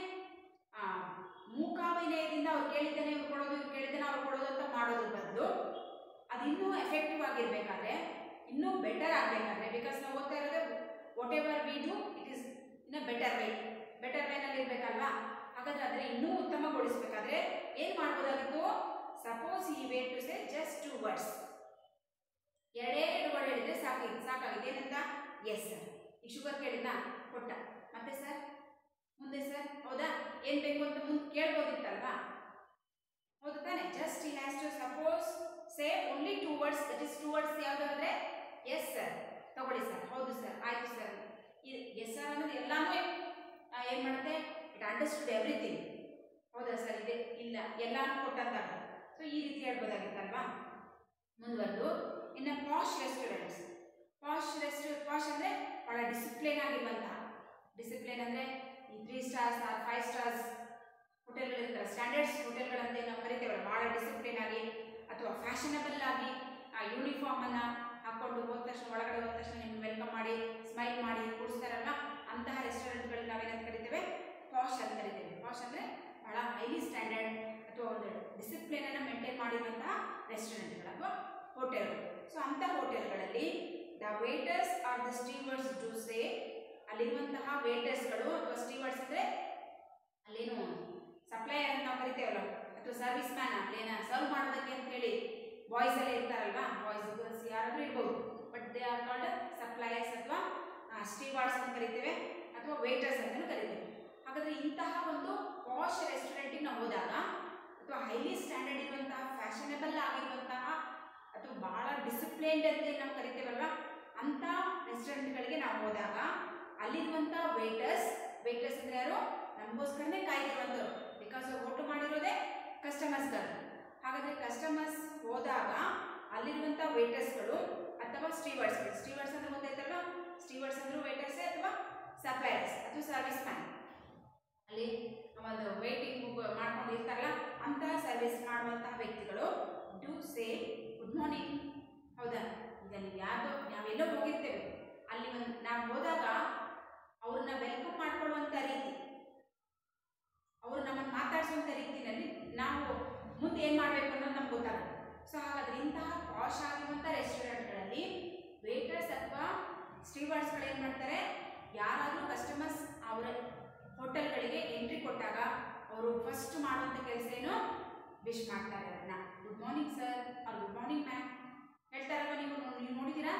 ಮೂಕಾಭಿನಯದಿಂದ ಅವ್ರು ಕೇಳಿದ್ದಾನೆ ಇವ್ರು ಕೊಡೋದು, ಇವ್ರು ಕೇಳಿದ್ದಾನೆ ಅವ್ರು ಕೊಡೋದು ಅಂತ ಮಾಡೋದ್ರ ಬದಲು ಅದು ಇನ್ನೂ ಎಫೆಕ್ಟಿವ್ ಆಗಿರಬೇಕಾದ್ರೆ, ಇನ್ನೂ ಬೆಟರ್ ಆಗಬೇಕಾದ್ರೆ, ಬಿಕಾಸ್ ನಾವು ಓದ್ತಾ ಇರೋದೇ whatever we do it is in a better ವೇನಲ್ಲಿ ಇರಬೇಕಲ್ವಾ. ಹಾಗಾದರೆ ಅದನ್ನು ಇನ್ನೂ ಉತ್ತಮಗೊಳಿಸಬೇಕಾದ್ರೆ ಏನು ಮಾಡ್ಬೋದಾಗಿತ್ತು? ಸಪೋಸ್ ಈ were to say just 2 words. ಎರಡೇ 2 ವರ್ಡ್ ಹೇಳಿದ್ರೆ ಸಾಕಾಗಿದೆ. ಏನಂತ? Yes sir. ಈ ಶುಗರ್ ಕೇಳಿದ್ನಾ? ಕೊಟ್ಟ. ಮತ್ತೆ ಸರ್, ಮುಂದೆ ಸರ್, ಹೌದಾ, ಏನು ಬೇಕು ಅಂತ ಮುಂದೆ ಕೇಳ್ಬೋದಿತ್ತಲ್ವಾ? ಹೌದು ತಾನೆ? Just he has to suppose say only 2 words. That is 2 words ಯಾವುದು ಅಂದರೆ ಎಸ್ ಸರ್, ತಗೊಳ್ಳಿ ಸರ್, ಹೌದು ಸರ್, ಆಯಿತು ಸರ್. ಎಸ್ ಸರ್ ಅನ್ನೋದು ಎಲ್ಲಾನು ಏನು ಮಾಡುತ್ತೆ? It understood everything. ಹೌದಾ ಸರ್, ಇದೆ, ಇಲ್ಲ, ಎಲ್ಲಾನು ಕೊಟ್ಟಂತಾಗ. ಸೊ ಈ ರೀತಿ ಹೇಳ್ಬೋದಾಗಿತ್ತಲ್ವಾ? ಮುಂದುವರೆದು ಇನ್ನು ಪಾಶ್ ರೆಸ್ಟೋರೆಂಟ್ಸ್. ಪಾಶ್ ಅಂದರೆ ಭಾಳ ಡಿಸಿಪ್ಲಿನ್ ಆಗಿರುವಂತಹ, ಡಿಸಿಪ್ಲಿನ್ ಅಂದರೆ ಈ 3 stars ಆರ್ 5 stars ಹೋಟೆಲ್ಗಳಿರ್ತಾರೆ, ಸ್ಟ್ಯಾಂಡರ್ಡ್ಸ್ ಹೋಟೆಲ್ಗಳಂತೆ ನಾವು ಕರಿತೇವಲ್ಲ, ಭಾಳ ಡಿಸಿಪ್ಲಿನ್ ಆಗಿ ಅಥವಾ ಫ್ಯಾಷನಬಲ್ ಆಗಿ ಆ ಯೂನಿಫಾರ್ಮನ್ನು ಹಾಕ್ಕೊಂಡು ಹೋದ ತಕ್ಷಣ, ಒಳಗಡೆ ಹೋದ ತಕ್ಷಣ ನಿಮ್ಗೆ ವೆಲ್ಕಮ್ ಮಾಡಿ ಸ್ಮೈಲ್ ಮಾಡಿ ಕೂಡಿಸ್ತಾರಲ್ವ, ಅಂತಹ ರೆಸ್ಟೋರೆಂಟ್ಗಳಿಗೆ ನಾವೇನಂತ ಕರಿತೇವೆ? ಪಾಶ್ ಅಂತ ಕರಿತೇವೆ. ಪಾಶ್ ಅಂದರೆ ಭಾಳ ಹೈಲಿ ಸ್ಟ್ಯಾಂಡರ್ಡ್ ಅಥವಾ ಒಂದು ಡಿಸಿಪ್ಲಿನನ್ನು ಮೇಂಟೈನ್ ಮಾಡಿರುವಂತಹ ರೆಸ್ಟೋರೆಂಟ್ಗಳು ಅಥವಾ ಹೋಟೆಲ್ಗಳು. ಸೊ ಅಂಥ ಹೋಟೆಲ್ಗಳಲ್ಲಿ the waiters or the stewards to say, ಅಲ್ಲಿರುವಂತಹ ವೇಟರ್ಸ್ಗಳು ಅಥವಾ ಸ್ಟೀವರ್ಡ್ಸ್ ಅಂದರೆ ಅಲ್ಲೇನು ಸಪ್ಲೈಯರ್ ಅಂತ ನಾವು ಕರಿತೇವಲ್ಲ, ಅಥವಾ ಸರ್ವಿಸ್ ಮ್ಯಾನ್, ಅಲ್ಲೇನ ಸರ್ವ್ ಮಾಡೋದಕ್ಕೆ ಅಂತ ಹೇಳಿ ಬಾಯ್ಸ್ ಎಲ್ಲ ಇರ್ತಾರಲ್ವಾ, ಬಾಯ್ಸ್ ಗರ್ಲ್ಸ್ ಯಾರಾದರೂ ಇರ್ಬೋದು, but they are called suppliers ಅಥವಾ ಸ್ಟೀವಾರ್ಡ್ಸ್ ಅಂತ ಕರಿತೇವೆ, ಅಥವಾ ವೇಟರ್ಸ್ ಅಂತಲೂ ಕರಿತೇವೆ. ಹಾಗಾದರೆ ಇಂತಹ ಒಂದು ಪಾಶ್ ರೆಸ್ಟೋರೆಂಟಿಗೆ ನಾವು ಹೋದಾಗ, ಅಥವಾ ಹೈಲಿ ಸ್ಟ್ಯಾಂಡರ್ಡ್ ಇರುವಂತಹ ಫ್ಯಾಷನಬಲ್ ಆಗಿರುವಂತಹ ಅಥವಾ ಭಾಳ ಡಿಸಿಪ್ಲೈನ್ಡ್ ಅಂತ ನಾವು ಕರಿತೇವಲ್ವ, ಅಂಥ ರೆಸ್ಟೋರೆಂಟ್ಗಳಿಗೆ ನಾವು ಹೋದಾಗ ಅಲ್ಲಿರುವಂಥ ವೇಟರ್ಸ್ ಅಂದರೆ ಯಾರು? ನಮಗೋಸ್ಕರನೇ ಕಾಯ್ದಿರುವಂಥವ್ರು. ಬಿಕಾಸ್ ಓಟು ಮಾಡಿರೋದೇ ಕಸ್ಟಮರ್ಸ್ಗಳು. ಹಾಗಾದರೆ ಕಸ್ಟಮರ್ಸ್ ಹೋದಾಗ ಅಲ್ಲಿರುವಂಥ ವೇಟರ್ಸ್ಗಳು ಅಥವಾ ಸ್ಟೀವರ್ಡ್ಸ್ ಅಂದರೆ ಗೊತ್ತಾಯ್ತಲ್ವ, ಸ್ಟೀವರ್ಡ್ಸ್ ಅಂದರೂ ವೇಟರ್ಸೇ ಅಥವಾ ಸಪ್ಲೈಯರ್ಸ್ ಅಥವಾ ಸರ್ವಿಸ್ ಮ್ಯಾನ್, ಅಲ್ಲಿ ಒಂದು ವೇಟಿಂಗ್ ಮಾಡ್ಕೊಂಡು ಇರ್ತಾರಲ್ಲ ಅಂತಹ ಸರ್ವಿಸ್ ಮಾಡುವಂತಹ ವ್ಯಕ್ತಿಗಳು ಟು ಸೇ ಗುಡ್ ಮಾರ್ನಿಂಗ್. ಹೌದಾ? ಈಗ ನೀವು ನಾವೆಲ್ಲೋ ಹೋಗಿರ್ತೇವೆ, ಅಲ್ಲಿ ನಾವು ಹೋದಾಗ ಅವ್ರನ್ನ ವೆಲ್ಕಮ್ ಮಾಡ್ಕೊಳ್ಳುವಂಥ ರೀತಿ, ಅವರು ನಮ್ಮನ್ನು ಮಾತಾಡಿಸುವಂಥ ರೀತಿಯಲ್ಲಿ ನಾವು ಮುಂದೆ ಏನು ಮಾಡಬೇಕು ಅನ್ನೋದು ನಮ್ಗೆ ಗೊತ್ತಾಗುತ್ತೆ. ಸೊ ಹಾಗಾದರೆ ಇಂತಹ ಪಾಶ್ ಆಗಿರುವಂಥ ರೆಸ್ಟೋರೆಂಟ್ಗಳಲ್ಲಿ ವೇಟರ್ಸ್ ಅಥವಾ ಸ್ಟೀವರ್ಡ್ಸ್ಗಳು ಏನು ಮಾಡ್ತಾರೆ? ಯಾರಾದರೂ ಕಸ್ಟಮರ್ಸ್ ಅವರ ಹೋಟೆಲ್ಗಳಿಗೆ ಎಂಟ್ರಿ ಕೊಟ್ಟಾಗ ಅವರು ಫಸ್ಟ್ ಮಾಡುವಂಥ ಕೆಲಸ ಏನು? ವಿಶ್ ಮಾಡ್ತಾರೆ ಅವ್ರನ್ನ. Good morning sir or good morning ma'am ಹೇಳ್ತಾರಲ್ವ, ನೀವು ನೋಡಿದ್ದೀರಾ?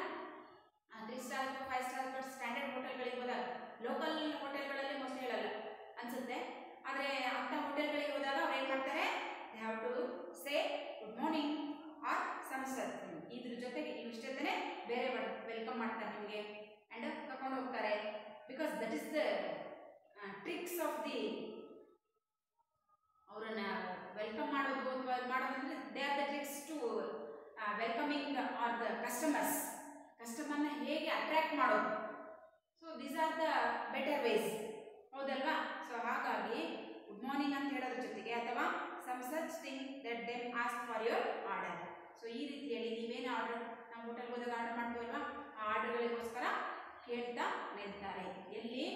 3 star ಅಥವಾ 5 star ಸ್ಟ್ಯಾಂಡರ್ಡ್ ಹೋಟೆಲ್ಗಳಿಗೆ ಹೋದಾಗ, ಲೋಕಲ್ ಹೋಟೆಲ್ಗಳಲ್ಲಿ ಮೋಸ್ಟ್ಲಿ ಹೇಳಲ್ಲ ಅನಿಸುತ್ತೆ, ಆದರೆ ಅಂಥ ಹೋಟೆಲ್ಗಳಿಗೆ ಹೋದಾಗ ಅವ್ರು ಏನು ಮಾಡ್ತಾರೆ? They have to say good morning or some sir. ಇದ್ರ ಜೊತೆಗೆ ಇಷ್ಟೇ ಬೇರೆ ವೆಲ್ಕಮ್ ಮಾಡ್ತಾರೆ ನಿಮಗೆ ಆ್ಯಂಡ್ ಕರ್ಕೊಂಡು ಹೋಗ್ತಾರೆ. Because that is the tricks of the, ಅವರನ್ನು ವೆಲ್ಕಮ್ ಮಾಡೋದು ಅಥವಾ ಮಾಡೋದಂದ್ರೆ they are the tricks to welcoming or the ಕಸ್ಟಮರ್ನ ಹೇಗೆ ಅಟ್ರ್ಯಾಕ್ಟ್ ಮಾಡೋದು. So these are the better ways, ಹೌದಲ್ವಾ? ಸೊ ಹಾಗಾಗಿ ಗುಡ್ ಮಾರ್ನಿಂಗ್ ಅಂತ ಹೇಳೋದ್ರ ಜೊತೆಗೆ ಅಥವಾ some such thing that them ask for your order. So ಈ ರೀತಿಯಲ್ಲಿ ನೀವೇನು ಆರ್ಡರ್, ನಾವು ಹೋಟೆಲ್ಗೆ ಹೋದಾಗ ಆರ್ಡರ್ ಮಾಡ್ತೀವಲ್ವಾ, ಆ ಆರ್ಡರ್ಗಳಿಗೋಸ್ಕರ ಕೇಳ್ತಾ ನಿಲ್ತಾರೆ. ಎಲ್ಲಿ?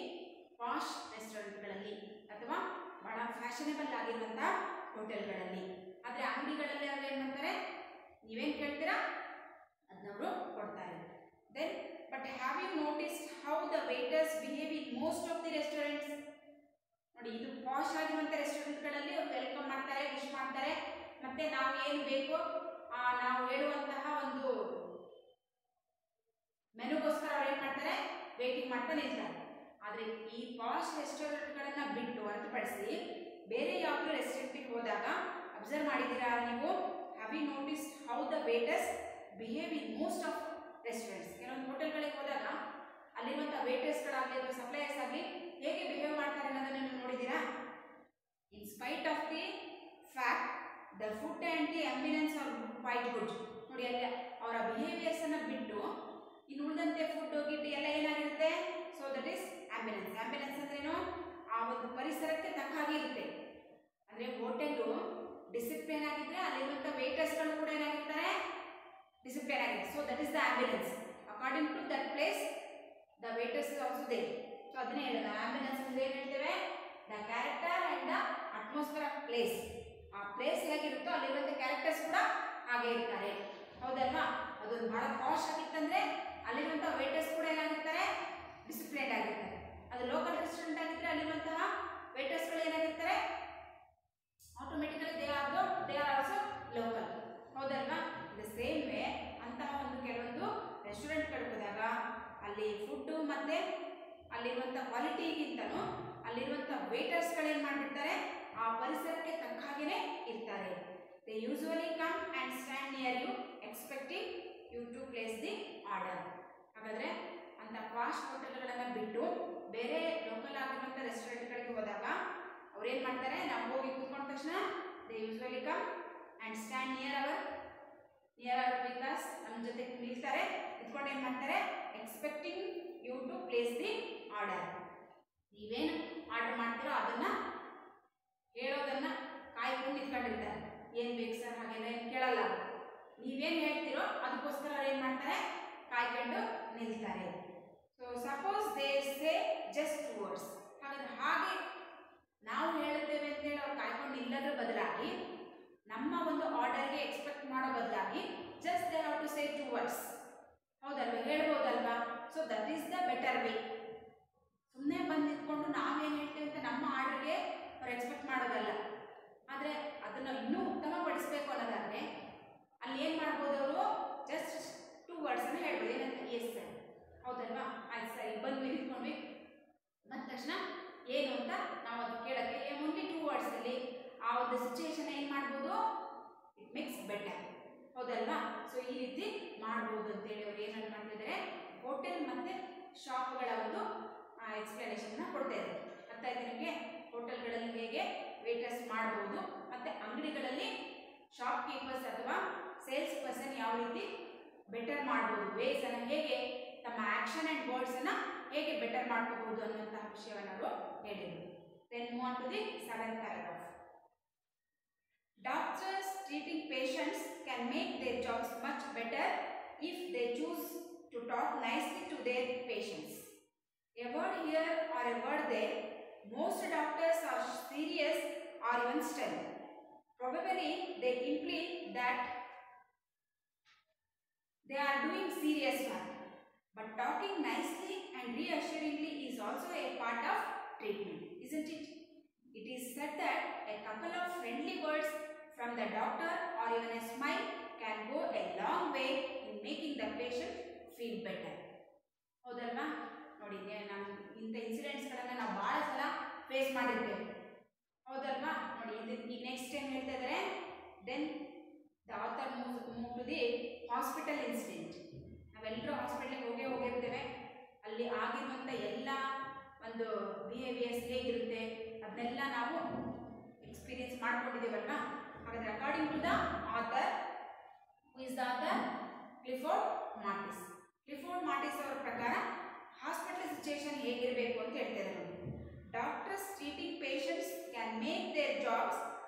ಪಾಶ್ ರೆಸ್ಟೋರೆಂಟ್ಗಳಲ್ಲಿ ಅಥವಾ ಭಾಳ ಫ್ಯಾಷನಬಲ್ ಆಗಿರುವಂಥ ಹೋಟೆಲ್ಗಳಲ್ಲಿ. ಆದರೆ ಅಂಗಡಿಗಳಲ್ಲಿ ಅವ್ರು ಏನು ಮಾಡ್ತಾರೆ? ನೀವೇನು ಕೇಳ್ತೀರಾ ಅದನ್ನವರು ಕೊಡ್ತಾರೆ. Then but have you noticed how the waiters behave in most of the restaurants? ನೋಡಿ, ಇದು ಪಾಶ್ ಆಗಿರುವಂಥ ರೆಸ್ಟೋರೆಂಟ್ಗಳಲ್ಲಿ ಅವ್ರು ವೆಲ್ಕಮ್ ಮಾಡ್ತಾರೆ, ವಿಶ್ ಮಾಡ್ತಾರೆ, ಮತ್ತು ನಾವು ಏನು ಬೇಕೋ ನಾವು ಹೇಳುವಂತಹ ಒಂದು ಮೆನುಗೋಸ್ಕರ ಅವ್ರು ಏನು ಮಾಡ್ತಾರೆ? ವೇಟಿಂಗ್ ಮಾಡ್ತಾ ನಿಲ್ತಾರೆ. ಆದರೆ ಈ ಪಾಶ್ ರೆಸ್ಟೋರೆಂಟ್ಗಳನ್ನು ಬಿಟ್ಟು ಹೊರತುಪಡಿಸಿ ಬೇರೆ ಯಾವುದೇ ರೆಸ್ಟೋರೆಂಟಿಗೆ ಹೋದಾಗ ಅಬ್ಸರ್ವ್ ಮಾಡಿದ್ದೀರಾ ನೀವು? Have you noticed how the waiters behave in most of restaurants? ಕೆಲವೊಂದು ಹೋಟೆಲ್ಗಳಿಗೆ ಹೋದಾಗ ಅಲ್ಲಿರುವಂಥ ವೇಟರ್ಸ್ಗಳಾಗಲಿ ಅಥವಾ ಸಪ್ಲೈಯರ್ಸ್ ಆಗಲಿ ಹೇಗೆ ಬಿಹೇವ್ ಮಾಡ್ತಾರೆ ಅನ್ನೋದನ್ನು ನೀವು ನೋಡಿದ್ದೀರಾ? In spite of the ambulance are quite good. ನೋಡಿ ಅಲ್ಲಿ ಅವರ ಬಿಹೇವಿಯರ್ಸ್ ಅನ್ನ ಬಿಟ್ಟು ಇನ್ನು ಉಳಿದಂತೆ ಫುಡ್ ಗಿಡ್ ಎಲ್ಲ ಏನಾಗಿರುತ್ತೆ. So that is ambulance. Ambulance ಅಂದ್ರೇನು, ಆ ಒಂದು ಪರಿಸರಕ್ಕೆ ತಕ್ಕ ಹಾಗೆ ಇರುತ್ತೆ. ಅಂದ್ರೆ ಹೋಟೆಲ್ಲು ಡಿಸಿಪ್ಲಿನ್ ಆಗಿದ್ರೆ ಅಲ್ಲಿರುವಂಥ ವೇಟರ್ಸ್ಗಳು ಕೂಡ ಏನಾಗಿರ್ತಾರೆ, ಡಿಸಿಪ್ಲಿನ್ ಆಗಿದೆ. So that is the ambulance. According to that place the waiters is also there. So ಅದನ್ನೇ ಹೇಳೋದು ಆಂಬ್ಯುಲೆನ್ಸ್ ಅಂದ್ರೆ ಏನು ಹೇಳ್ತೇವೆ, the character and the atmosphere of place. ಆ ಪ್ಲೇಸ್ ಹೇಗಿರುತ್ತೋ ಅಲ್ಲಿರುವಂಥ ಕ್ಯಾರೆಕ್ಟರ್ಸ್ ಕೂಡ ಹಾಗೆ ಇರ್ತಾರೆ. ಹೌದಲ್ವಾ? ಅದೊಂದು ಬಹಳ ಪಾಶ್ ಆಗಿತ್ತಂದ್ರೆ ಅಲ್ಲಿರುವಂಥ ವೇಟರ್ಸ್ ಕೂಡ ಏನಾಗಿರ್ತಾರೆ, ಡಿಸಿಪ್ಲಿನ್ ಆಗಿರ್ತಾರೆ. ಅದು ಲೋಕಲ್ ರೆಸ್ಟೋರೆಂಟ್ ಆಗಿದ್ರೆ ಅಲ್ಲಿರುವಂತಹ ವೇಟರ್ಸ್ಗಳು ಏನಾಗಿರ್ತಾರೆ, automatically they are also local. ಹೌದಲ್ವಾ? ದ ಸೇಮ್ ವೇ ಅಂತಹ ಒಂದು ಕೆಲವೊಂದು ರೆಸ್ಟೋರೆಂಟ್ಗಳು ಹೋದಾಗ ಅಲ್ಲಿ ಫುಡ್ಡು ಮತ್ತು ಅಲ್ಲಿರುವಂಥ ಕ್ವಾಲಿಟಿಗಿಂತನೂ ಅಲ್ಲಿರುವಂಥ ವೇಟರ್ಸ್ಗಳು ಏನು ಮಾಡಿರ್ತಾರೆ, ಆ ಪರಿಸರಕ್ಕೆ ತಕ್ಕ ಹಾಗೆಯೇ ಇರ್ತಾರೆ. They usually come and stand near you expecting you to place the order. ಹಾಗಾದರೆ ಅಂಥ ಫಾಸ್ಟ್ ಹೋಟೆಲ್ಗಳನ್ನು ಬಿಟ್ಟು ಬೇರೆ ಲೋಕಲ್ ಆಗಿರುವಂಥ ರೆಸ್ಟೋರೆಂಟ್ಗಳಿಗೆ ಹೋದಾಗ ಅವ್ರು ಏನು ಮಾಡ್ತಾರೆ, ನಾವು ಹೋಗಿ ಕೂತ್ಕೊಂಡ ತಕ್ಷಣ they usually come and stand near our because ನಮ್ಮ ಜೊತೆ ನಿಲ್ತಾರೆ, ಇದ್ಕೊಂಡು ಏನು ಮಾಡ್ತಾರೆ, expecting you to place the order. ನೀವೇನು ಆರ್ಡರ್ ಮಾಡ್ತೀರೋ ಅದನ್ನು ಹೇಳೋದನ್ನು ಕಾಯ್ಕೊಂಡು ನಿಂತ್ಕೊಂಡಿರ್ತಾರೆ. ಏನು ಬೇಕು ಸರ್ ಹಾಗೆಲ್ಲ ಏನು ಕೇಳಲ್ಲ. ನೀವೇನು ಹೇಳ್ತೀರೋ ಅದಕ್ಕೋಸ್ಕರ ಅವ್ರು ಏನು ಮಾಡ್ತಾರೆ, ಕಾಯ್ಕೊಂಡು ನಿಲ್ತಾರೆ. So suppose they say just words. ಹಾಗಾದ್ರೆ ಹಾಗೆ ನಾವು ಹೇಳುತ್ತೇವೆ ಅಂತೇಳಿ ಅವ್ರು ಕಾಯ್ಕೊಂಡು ನಿಲ್ಲೋದ್ರ ಬದಲಾಗಿ ನಮ್ಮ ಒಂದು ಆರ್ಡರ್ಗೆ ಎಕ್ಸ್ಪೆಕ್ಟ್ ಮಾಡೋ ಬದಲಾಗಿ just they have to say 2 words. ಹೌದಲ್ವಾ? ಹೇಳ್ಬೋದಲ್ವಾ? So that is the better way. ಸುಮ್ಮನೆ ಬಂದು ನಿಂತ್ಕೊಂಡು ನಾವೇನು ಹೇಳ್ತೇವೆ ಅಂತ ನಮ್ಮ ಆರ್ಡರ್ಗೆ ಅವ್ರು ಎಕ್ಸ್ಪೆಕ್ಟ್ ಮಾಡೋದಲ್ಲ. ಆದರೆ ಅದನ್ನು ಇನ್ನೂ ಉತ್ತಮಪಡಿಸಬೇಕು ಅನ್ನೋದಾದರೆ ಅಲ್ಲಿ ಏನು ಮಾಡ್ಬೋದು, ಅವರು ಜಸ್ಟ್ 2 words ಹೇಳ್ಬೋದು. ಏನಂತ, ಎಸ್ ಸರ್. ಹೌದಲ್ವಾ? ಆಯ್ತು ಸರ್, ಈಗ ಬಂದು ನಿಂತ್ಕೊಂಡ್ವಿ ಬಂದ ತಕ್ಷಣ ಏನು ಅಂತ ನಾವು ಅದು ಕೇಳೋಕ್ಕೆ ಓನ್ಲಿ 2 words ಅಲ್ಲಿ ಆ ಒಂದು ಸಿಚುವೇಶನ್ ಏನು ಮಾಡ್ಬೋದು, ಇಟ್ ಮೇಕ್ಸ್ ಬೆಟರ್. ಹೌದಲ್ವಾ? ಸೊ ಈ ರೀತಿ ಮಾಡ್ಬೋದು ಅಂತೇಳಿ ಅವ್ರು ಏನನ್ನು ಮಾಡ್ತಿದ್ದಾರೆ, ಹೋಟೆಲ್ ಮತ್ತು ಶಾಪ್ಗಳ ಒಂದು ಎಕ್ಸ್ಪ್ಲನೇಷನ್ನ ಕೊಡ್ತಾ ಇದ್ದಾರೆ. ಅರ್ಥ ಆಯ್ತು ನಿಮಗೆ? ಹೋಟೆಲ್ಗಳಲ್ಲಿ ಹೇಗೆ ವೇಟರ್ಸ್ ಮಾಡ್ಬೋದು ಮತ್ತು ಅಂಗಡಿಗಳಲ್ಲಿ ಶಾಪ್ ಕೀಪರ್ಸ್ ಅಥವಾ ಸೇಲ್ಸ್ ಪರ್ಸನ್ ಯಾವ ರೀತಿ ಬೆಟರ್ ಮಾಡ್ಬೋದು, ವೇಸನ್ನು ಹೇಗೆ ತಮ್ಮ ಆ್ಯಕ್ಷನ್ ಆ್ಯಂಡ್ ವರ್ಡ್ಸನ್ನು ಹೇಗೆ ಬೆಟರ್ ಮಾಡ್ಕೋಬೋದು ಅನ್ನುವಂತಹ ವಿಷಯವನ್ನು ಅವರು ಹೇಳಿದರು. Then move on to the 7th paragraph. Doctors treating patients can make their jobs much better if they choose to talk nicely to their patients. A word here or a word there, most doctors are serious or even stern. Probably they imply that they are doing serious work. But talking nicely and reassuringly is also a part of treatment, isn't it? It is said that a couple of friendly words from the doctor or even a smile can go a long way in making the patient feel better. ಹೌದಲ್ವಾ? ನೋಡಿ, ನಮ್ಮ ಇಂಥ ಇನ್ಸಿಡೆಂಟ್ಸ್ಗಳನ್ನು ನಾವು ಭಾಳ ಸಲ face ಮಾಡಿರ್ತೇವೆ. ಹೌದಲ್ವಾ? ನೋಡಿ, ಈಗ ನೆಕ್ಸ್ಟ್ ಏನು ಹೇಳ್ತಾ ಇದ್ದಾರೆ, then the author move to the hospital incident. ನಾವೆಲ್ಲರೂ ಹಾಸ್ಪಿಟಲ್ಗೆ ಹೋಗಿರ್ತೇವೆ. ಅಲ್ಲಿ ಆಗಿರುವಂಥ ಎಲ್ಲ ಒಂದು ಬಿಹೇವಿಯರ್ಸ್ ಹೇಗಿರುತ್ತೆ ಅದನ್ನೆಲ್ಲ ನಾವು ಎಕ್ಸ್ಪೀರಿಯನ್ಸ್ ಮಾಡ್ಕೊಂಡಿದ್ದೇವಲ್ವಾ. ಹಾಗಾದರೆ according to the author, who is the author? Clifford Martis. Clifford Martis ಅವರ ಪ್ರಕಾರ ಹಾಸ್ಪಿಟಲ್ ಸಿಚುಯೇಷನ್ ಹೇಗಿರಬೇಕು ಅಂತ ಹೇಳ್ತಾರೆ. Doctors treating patients can make their jobs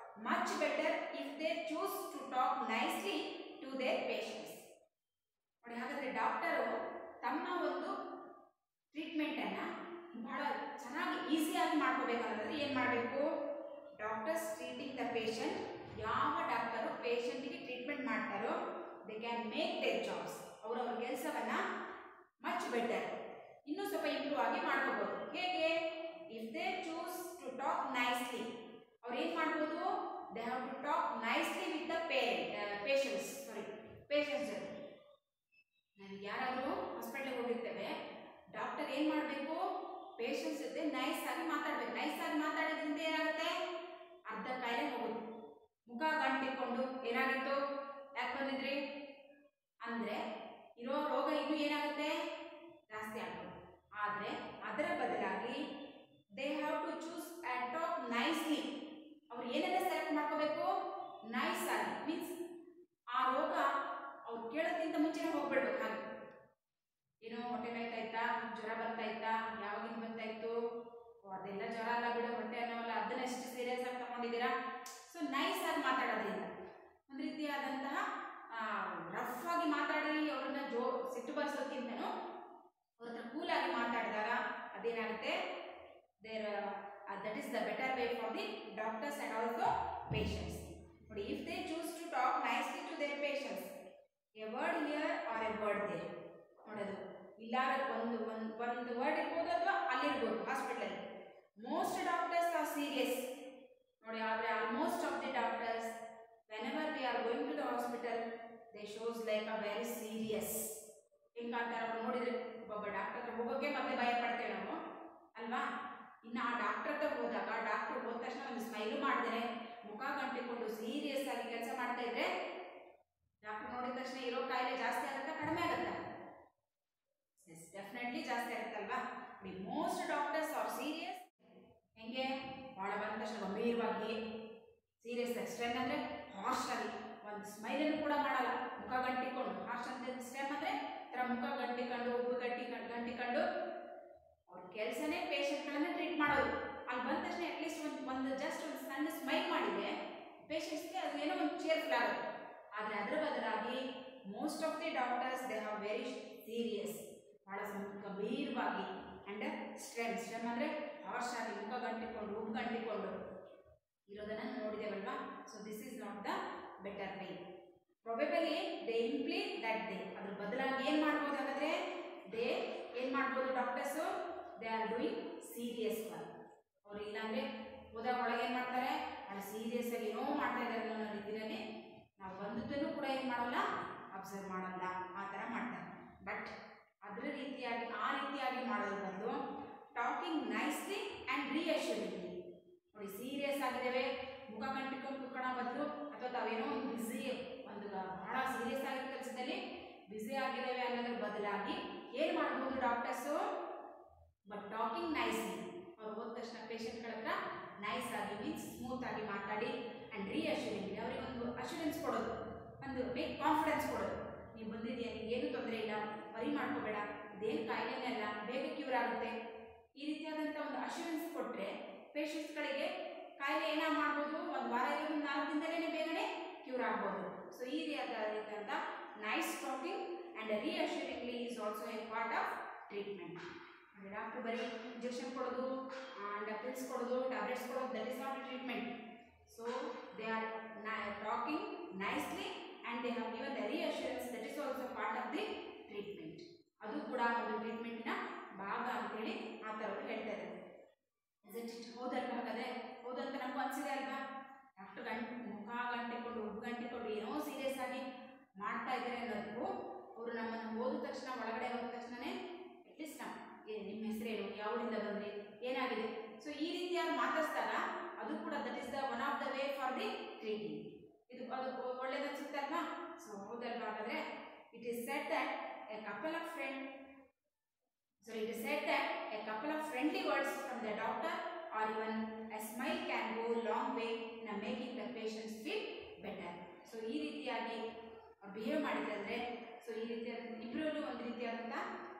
much better if they choose to talk nicely to their patients. ನೋಡಿ, ಹಾಗಾದರೆ doctor ತಮ್ಮ ಒಂದು ಟ್ರೀಟ್ಮೆಂಟನ್ನು ಬಹಳ ಚೆನ್ನಾಗಿ ಈಸಿಯಾಗಿ ಮಾಡ್ಕೋಬೇಕಂದ್ರೆ ಏನು ಮಾಡಬೇಕು? ಡಾಕ್ಟರ್ಸ್ ಟ್ರೀಟಿಂಗ್ ದ ಪೇಷಂಟ್, ಯಾವ ಡಾಕ್ಟರು ಪೇಷಂಟಿಗೆ ಟ್ರೀಟ್ಮೆಂಟ್ ಮಾಡ್ತಾರೋ they can make their jobs, ಅವರವ್ರ ಕೆಲಸವನ್ನು ಮಚ್ ಬೆಟರ್, ಇನ್ನೂ ಸ್ವಲ್ಪ ಇಂಪ್ರೂವ್ ಆಗಿ ಮಾಡ್ಕೋಬೋದು. ಹೇಗೆ? If they choose to talk nicely, ಅವ್ರು ಏನು ಮಾಡ್ಬೋದು? They have to talk nicely with the patients ಜೊತೆ. ನಾವು ಯಾರಾದರೂ ಹಾಸ್ಪಿಟ್ಲಿಗೆ ಹೋಗಿರ್ತೇವೆ, ಡಾಕ್ಟರ್ ಏನು ಮಾಡಬೇಕು? ಪೇಷಂಟ್ಸ್ ಜೊತೆ ನೈಸ್ ಆಗಿ ಮಾತಾಡಬೇಕು. ನೈಸ್ ಆಗಿ ಮಾತಾಡೋದ್ರಿಂದ ಏನಾಗುತ್ತೆ? ಅರ್ಧ ಕಾಯಿಲೆ ಹೋಗುತ್ತೆ. ಮುಖ ಗಂಟಿಕೊಂಡು ಏನಾಗಿತ್ತು, ಯಾಕೆ ಬಂದಿದ್ರಿ ಅಂದರೆ ಇರೋ ರೋಗ ಇನ್ನೂ ಏನಾಗುತ್ತೆ? ಜಾಸ್ತಿ ಆಗ್ಬೋದು. ಆದರೆ ಅದರ ಬದಲಾಗಿ they have to choose and talk nicely. ಅವ್ರು ಏನೆಲ್ಲ ಸೆಲೆಕ್ಟ್ ಮಾಡ್ಕೋಬೇಕು? ನೈಸ್ ಆಗಿ, ಮೀನ್ಸ್ ಸೊ ನೈಸ್ ಆಗಿ ಮಾತಾಡೋದ್ರಿಂದ ಒಂದು ರೀತಿಯಾದಂತಹ ರಫ್ ಆಗಿ ಮಾತಾಡಿ ಅವ್ರನ್ನ ಸಿಟ್ಟು ಬರ್ಸೋದಕ್ಕಿಂತನೂ ಅವ್ರ ಹತ್ರ ಕೂಲಾಗಿ ಮಾತಾಡಿದಾಗ ಅದೇನಾಗುತ್ತೆ that is the better way for the doctors and also patients. But if they choose to talk nicely to their patients, a word here or a word there, ನೋಡೋದು ಇಲ್ಲ ಒಂದು ವರ್ಡ್ ಇರ್ಬೋದು ಅಥವಾ ಅಲ್ಲಿರ್ಬೋದು hospital. Most doctors are serious ನೋಡಿ. ಆದರೆ almost of the doctors whenever we are going to the hospital they shows like a very serious. ಹೆಂಗಂತಾರೆ ಅವ್ರು ನೋಡಿದ್ರೆ ಒಬ್ಬ ಡಾಕ್ಟರ್ ಹತ್ರ ಹೋಗೋಕ್ಕೆ ಮತ್ತೆ ಭಯ ಪಡ್ತೇವೆ ನಾವು ಅಲ್ವಾ. ಇನ್ನು ಆ ಡಾಕ್ಟರ್ ಹತ್ರ ಹೋದಾಗ ಡಾಕ್ಟರ್ ಹೋದ ತಕ್ಷಣ ಒಂದು ಸ್ಮೈಲು ಮಾಡಿದ್ರೆ ಮುಖ ಗಂಟಿಕೊಂಡು ಸೀರಿಯಸ್ ಆಗಿ ಕೆಲಸ ಮಾಡ್ತಾ ಇದ್ರೆ ಡಾಕ್ಟರ್ ನೋಡಿದ ತಕ್ಷಣ ಇರೋ ಕಾಯಿಲೆ ಜಾಸ್ತಿ ಆಗುತ್ತಾ ಕಡಿಮೆ ಆಗುತ್ತಾ? ಡೆಫಿನೆಟ್ಲಿ ಜಾಸ್ತಿ ಆಗುತ್ತಲ್ವಾ. Most doctors are serious. ಹೆಂಗೆ ಭಾಳ ಬಂದ ತಕ್ಷಣ ಗಂಭೀರವಾಗಿ ಸೀರಿಯಸ್ ಆಗಿ. ಸ್ಟೆಮ್ ಅಂದರೆ ಹಾರ್ಶ್ ಆಗಿ ಒಂದು ಸ್ಮೈಲನ್ನು ಕೂಡ ಮಾಡಲ್ಲ, ಮುಖ ಗಂಟಿಕೊಂಡು. ಹಾರ್ಶ್ ಅಂತ ಸ್ಟೆಮ್ ಅಂದರೆ ಥರ ಮುಖ ಗಂಟಿಕೊಂಡು ಉಬ್ಬು ಗಂಟಿಕೊಂಡು ಅವ್ರ ಕೆಲಸನೇ ಪೇಷಂಟ್ಗಳನ್ನು ಟ್ರೀಟ್ ಮಾಡೋದು. ಅಲ್ಲಿ ಬಂದ ತಕ್ಷಣ ಅಟ್ಲೀಸ್ಟ್ ಒಂದು ಜಸ್ಟ್ ಒಂದು ಸಣ್ಣ ಸ್ಮೈಲ್ ಮಾಡಿದರೆ ಪೇಷಂಟ್ಸ್ಗೆ ಅದು ಏನೋ ಒಂದು ಚೇರ್ಫುಲ್ ಆಗುತ್ತೆ. ಆದರೆ ಅದರ ಬದಲಾಗಿ most of the doctors they have very serious, ಭಾಳ ಗಂಭೀರವಾಗಿ. ಆ್ಯಂಡ್ ಸ್ಟೆಮ್ ಅಂದರೆ ಹಾರ್ಶ್ ಆಗಿ ಮುಖ ಗಂಟಿಕೊಂಡು ಉಬ್ಬು ಗಂಟಿಕೊಂಡು ಇರೋದನ್ನು ನೋಡಿದೇವಲ್ವಾ. So this is not the better way. Probably they implied that they, ಅದ್ರ ಬದಲಾಗಿ ಏನು ಮಾಡ್ಬೋದು ಹಾಗಾದರೆ? ದೇ ಏನು ಮಾಡ್ಬೋದು doctors? They are doing serious work. ಅವ್ರು ಇಲ್ಲಾಂದರೆ ಹೋದಾಗ ಒಳಗೆ ಏನು ಮಾಡ್ತಾರೆ, ಭಾಳ ಸೀರಿಯಸ್ ಆಗಿ ಏನೋ ಮಾಡ್ತಾ ಇದ್ದಾರೆ ಅನ್ನೋ ರೀತಿಯಲ್ಲಿ ನಾವು ಬಂದದ್ದನ್ನು ಕೂಡ ಏನು ಮಾಡೋಲ್ಲ, ಅಬ್ಸರ್ವ್ ಮಾಡಲ್ಲ, ಆ ಥರ ಮಾಡ್ತಾರೆ. ಬಟ್ ಅದರ ರೀತಿಯಾಗಿ ಆ ರೀತಿಯಾಗಿ ಮಾಡೋದ್ರ ಬದಲು ಟಾಕಿಂಗ್ ನೈಸ್ಲಿ ಆ್ಯಂಡ್ ರಿಯಶ್ಯೂರಿಂಗ್ಲಿ. ನೋಡಿ ಸೀರಿಯಸ್ ಆಗಿದ್ದೇವೆ ಮುಖ ಗಂಟಿಕೊಂಡು ಕೂತ್ಕೊಳ್ಳೋ ಬದಲು ಅಥವಾ ತಾವೇನೋ ಒಂದು ಬ್ಯುಸಿ ಒಂದು ಭಾಳ ಸೀರಿಯಸ್ ಆಗಿರೋ ಕೆಲಸದಲ್ಲಿ ಬ್ಯುಸಿ ಆಗಿದ್ದೇವೆ ಅನ್ನೋದ್ರ ಬದಲಾಗಿ ಏನು ಮಾಡ್ಬೋದು ಡಾಕ್ಟರ್ಸು? But talking nicely. ಅವ್ರು ಹೋದ ತಕ್ಷಣ ಪೇಷಂಟ್ಗಳ ಹತ್ರ ನೈಸ್ ಆಗಿ ಮೀನ್ಸ್ ಸ್ಮೂತ್ ಆಗಿ ಮಾತಾಡಿ ಆ್ಯಂಡ್ ರಿಯಶ್ಯೂರಿಂಗ್ಲಿ ಅವರಿಗೆ ಒಂದು ಅಶ್ಯೂರೆನ್ಸ್ ಕೊಡೋದು, ಒಂದು ಮೇಕ್ ಕಾನ್ಫಿಡೆನ್ಸ್ ಕೊಡೋದು. ನೀವು ಬಂದಿದೆಯಾ, ನಿಮಗೇನು ತೊಂದರೆ ಇಲ್ಲ, ವರಿ ಮಾಡ್ಕೋಬೇಡ, ಇದೇನು ಕಾಯಿಲೆನೇ ಅಲ್ಲ, ಬೇಗ ಕ್ಯೂರ್ ಆಗುತ್ತೆ. ಈ ರೀತಿಯಾದಂಥ ಒಂದು ಅಶ್ಯೂರೆನ್ಸ್ ಕೊಟ್ಟರೆ ಪೇಷಂಟ್ಸ್ಗಳಿಗೆ ಕಾಯಿಲೆ ಏನೋ ಮಾಡ್ಬೋದು, ಒಂದು ವಾರ ಇರೋದು 4 ದಿನದಲ್ಲೇ ಬೇಗನೆ ಕ್ಯೂರ್ ಆಗ್ಬೋದು. ಸೊ ಈ ರೀತಿಯಾದಂಥ nice talking and reassuringly is also a part of treatment. ಅಂದರೆ ಡಾಕ್ಟರ್ ಬರೀ ಇಂಜೆಕ್ಷನ್ ಕೊಡೋದು ಆ್ಯಂಡ್ ಪಿಲ್ಸ್ ಕೊಡೋದು, ಟ್ಯಾಬ್ಲೆಟ್ಸ್ ಕೊಡೋದು, that is not a treatment. So they are talking nicely and they have given the reassurance, that is also part of the treatment. ಅದು ಕೂಡ ಒಂದು ಟ್ರೀಟ್ಮೆಂಟಿನ ಭಾಗ ಅಂತೇಳಿ ಆ ಥರ ಅವರು ಹೇಳ್ತಾ ಇದ್ದಾರೆ. ಹೌದಲ್ವ? ಹಾಗಾದರೆ ಹೌದಂತ ನಮಗೂ ಅನಿಸಿದೆ ಅಲ್ವಾ? ಡಾಕ್ಟರ್ ಮುಖ ಗಂಟಿಕೊಂಡು ಉಬ್ಬು ಗಂಟಿಕೊಂಡು ಏನೋ ಸೀರಿಯಸ್ ಆಗಿ ಮಾಡ್ತಾ ಇದ್ದಾರೆ ಅನ್ನೋದಕ್ಕೂ ಅವರು ನಮ್ಮನ್ನು ಹೋದ ತಕ್ಷಣ ಒಳಗಡೆ ಹೋದ ತಕ್ಷಣವೇ ಅಟ್ಲೀಸ್ಟ್ ನಿಮ್ಮ ಹೆಸರೇನು, ಯಾವರಿಂದ ಬಂದ್ರಿ, ಏನಾಗಿದೆ, ಸೊ ಈ ರೀತಿಯಾಗಿ ಮಾತಾಡ್ತಾರ ಅದು ಕೂಡ that is the one of the way for the treating. ಇದು ಅದು ಒಳ್ಳೇದನ್ಸುತ್ತಲ್ವಾ? ಸೊ ಹೌದಲ್ವಾ? ಹಾಗಾದರೆ it is said that A couple of friendly words from the doctor or even a smile can go a long way in making the patients feel better. So ಈ ರೀತಿಯಾಗಿ behave ಮಾಡಿದ್ರೆ ಅಂದರೆ, so ಈ ರೀತಿಯಾದ ಇಬ್ಬರಲ್ಲೂ ಒಂದು ರೀತಿಯಾದಂಥ,